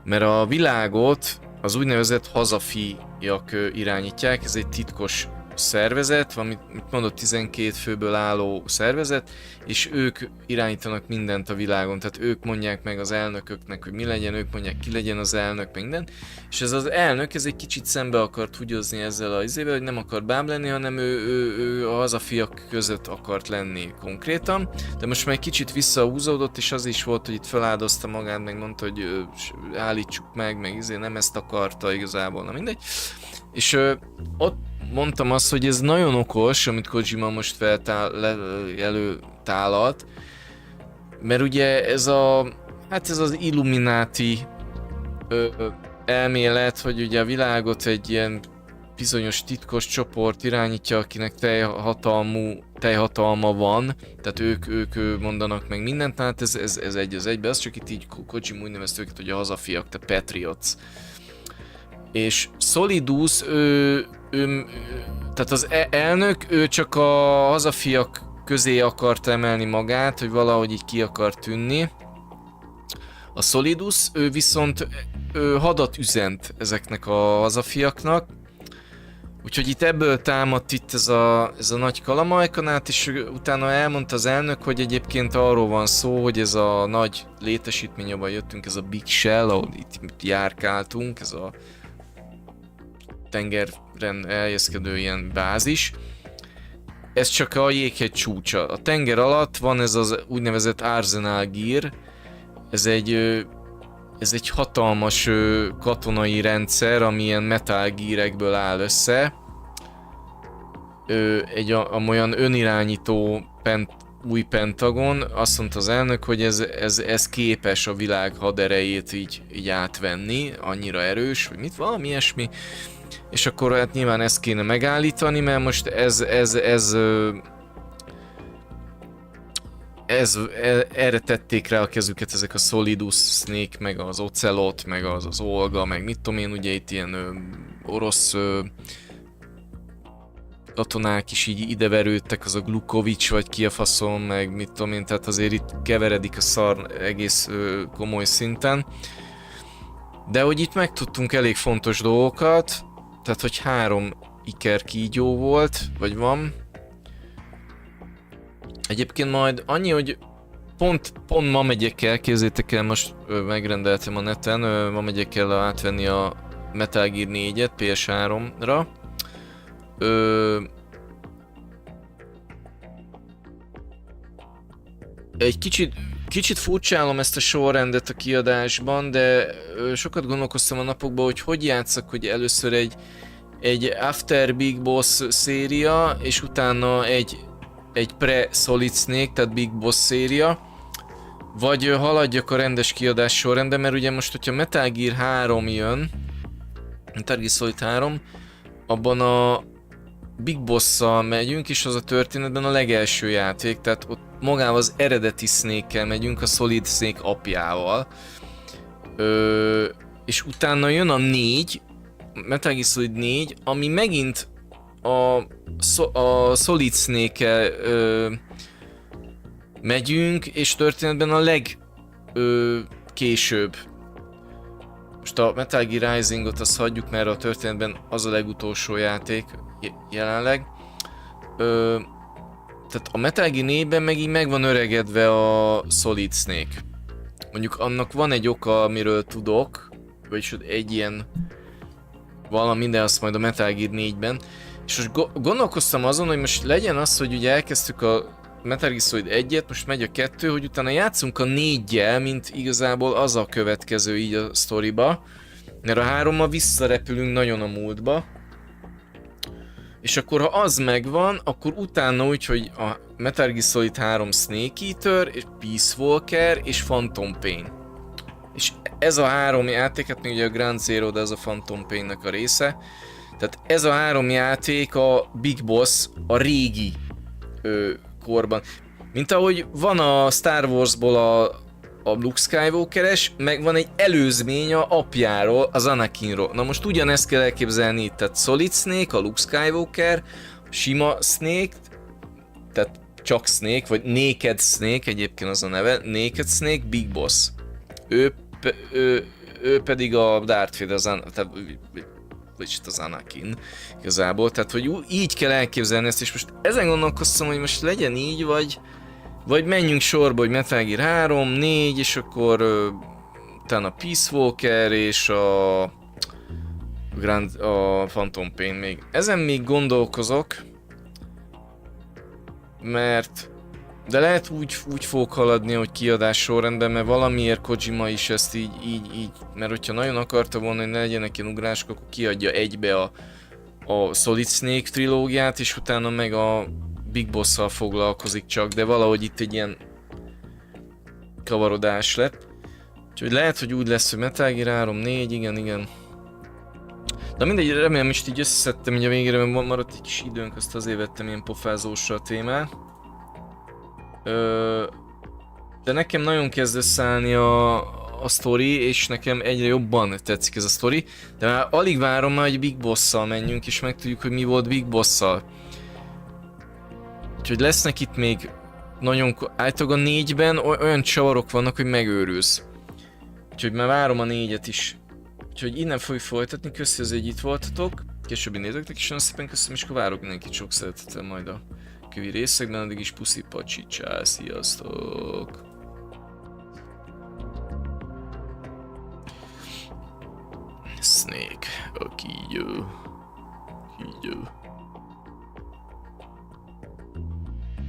Mert a világot az úgynevezett hazafiak irányítják, ez egy titkos szervezet, amit mondott 12 főből álló szervezet, és ők irányítanak mindent a világon, tehát ők mondják meg az elnököknek, hogy mi legyen, ők mondják ki legyen az elnök, meg minden, és ez az elnök, ez egy kicsit szembe akart húgyozni ezzel az izével, hogy nem akar báb lenni, hanem ő a hazafiak között akart lenni konkrétan, de most már egy kicsit visszahúzódott, és az is volt, hogy itt feláldozta magát, meg mondta, hogy állítsuk meg nem ezt akarta igazából, na mindegy, és ott mondtam azt, hogy ez nagyon okos, amit Kojima most előtálalt, mert ugye ez az Illuminati elmélet, hogy ugye a világot egy ilyen bizonyos titkos csoport irányítja, akinek teljhatalma van, tehát ők mondanak meg mindent, tehát ez egy az egybe, az csak itt így Kojima úgy nevezte őket, hogy a hazafiak, te Patriots. És Solidus, tehát az elnök, ő csak a hazafiak közé akart emelni magát, hogy valahogy így ki akar tűnni. A Solidus, ő viszont hadat üzent ezeknek a hazafiaknak, úgyhogy itt ebből támadt itt ez a nagy kalamajkanát, és utána elmondta az elnök, hogy egyébként arról van szó, hogy ez a nagy létesítmény, ahol jöttünk, ez a Big Shell, ahol itt járkáltunk, ez a tengeren elhelyezkedő ilyen bázis, ez csak a jéghegy csúcsa. A tenger alatt van ez az úgynevezett Arsenal Gear, ez egy hatalmas katonai rendszer, ami ilyen Metal Gearekből áll össze. Egy olyan önirányító új Pentagon, azt mondta az elnök, hogy ez képes a világ haderejét így átvenni, annyira erős, hogy mit, valami ilyesmi. És akkor hát nyilván ezt kéne megállítani, mert most erre tették rá a kezüket ezek a Solidus Snake, meg az Ocelot, meg az Olga, meg mit tudom én, ugye itt ilyen orosz katonák is így ideverődtek, az a Glukovics, vagy ki a faszom, meg mit tudom én, tehát azért itt keveredik a szar egész komoly szinten. De hogy itt megtudtunk elég fontos dolgokat, tehát hogy 3 ikerkígyó volt, vagy van. Egyébként majd annyi, hogy pont ma megyek el, képzeljétek el, most megrendeltem a neten, ma megyek el átvenni a Metal Gear 4-et PS3-ra. Egy kicsit furcsálom ezt a sorrendet a kiadásban, de sokat gondolkoztam a napokban, hogy játszak, hogy először egy After Big Boss széria, és utána egy pre-Solid Snake, tehát Big Boss széria, vagy haladjak a rendes kiadás sorrendben, mert ugye most, hogyha Metal Gear 3 jön, Metal Gear Solid 3, abban a Big Boss-szal megyünk, és az a történetben a legelső játék, tehát ott magával az eredeti Snake-kel megyünk, a Solid Snake apjával. És utána jön a 4, Metal Gear Solid 4, ami megint a Solid Snake-kel megyünk, és történetben a legkésőbb. Most a Metal Gear Risingot azt hagyjuk, mert a történetben az a legutolsó játék jelenleg. Tehát a Metal Gear 4-ben meg így meg van öregedve a Solid Snake. Mondjuk annak van egy oka, amiről tudok, vagyis egy ilyen valami, de azt majd a Metal Gear 4-ben. És most gondolkoztam azon, hogy most legyen az, hogy ugye elkezdtük a Metal Gear Solid 1-et, most megy a 2, hogy utána játszunk a 4-jel, mint igazából az a következő így a sztoriba. Mert a 3-mal visszarepülünk nagyon a múltba. És akkor ha az megvan, akkor utána úgy, hogy a Metal Gear Solid 3 Snake Eater, és Peace Walker és Phantom Pain. És ez a 3 játék, hát még ugye a Ground Zero, de ez a Phantom Pain-nek a része. Tehát ez a 3 játék a Big Boss a régi korban. Mint ahogy van a Star Warsból a Luke Skywalker-es, meg van egy előzmény a apjáról, az Anakinról. Na most ugyanezt kell elképzelni itt, tehát Solid Snake, a Luke Skywalker, sima Snake, tehát csak Snake, vagy Naked Snake, egyébként az a neve, Naked Snake, Big Boss. Ő pedig a Darth Vader, vagyis az Anakin igazából, tehát hogy így kell elképzelni ezt, és most ezen gondolkoztam, hogy most legyen így, vagy menjünk sorba, hogy Metal Gear 3, 4, és akkor utána Peace Walker és a Phantom Pain még. Ezen még gondolkozok, mert de lehet úgy fog haladni, hogy kiadás sorrendben, mert valamiért Kojima is ezt így, mert hogyha nagyon akarta volna, hogy ne legyenek ilyen ugrások, akkor kiadja egybe a Solid Snake trilógiát, és utána meg a Big Boss-szal foglalkozik csak, de valahogy itt egy ilyen kavarodás lett. Úgyhogy lehet, hogy úgy lesz, hogy Metal Gear 3, 4, igen. De mindegy, remélem is így összeszedtem így a végére, mert maradt egy kis időnk, azt azért vettem ilyen pofázósra a témát. De nekem nagyon kezd összeállni a sztori, és nekem egyre jobban tetszik ez a sztori. De már alig várom már, hogy Big Boss-szal menjünk, és megtudjuk, hogy mi volt Big Boss-szal. Úgyhogy lesznek itt még nagyon... Általában a 4-ben olyan csavarok vannak, hogy megőrülsz. Úgyhogy már várom a 4-et is. Úgyhogy innen fogjuk folytatni, köszi, hogy itt voltatok. Későbbi nézőknek is nagyon szépen köszönöm, és akkor várok mindenkit sok szeretettel majd a kövi részekben, addig is puszi pacsi, csá, sziasztok! Snake, a kígyó.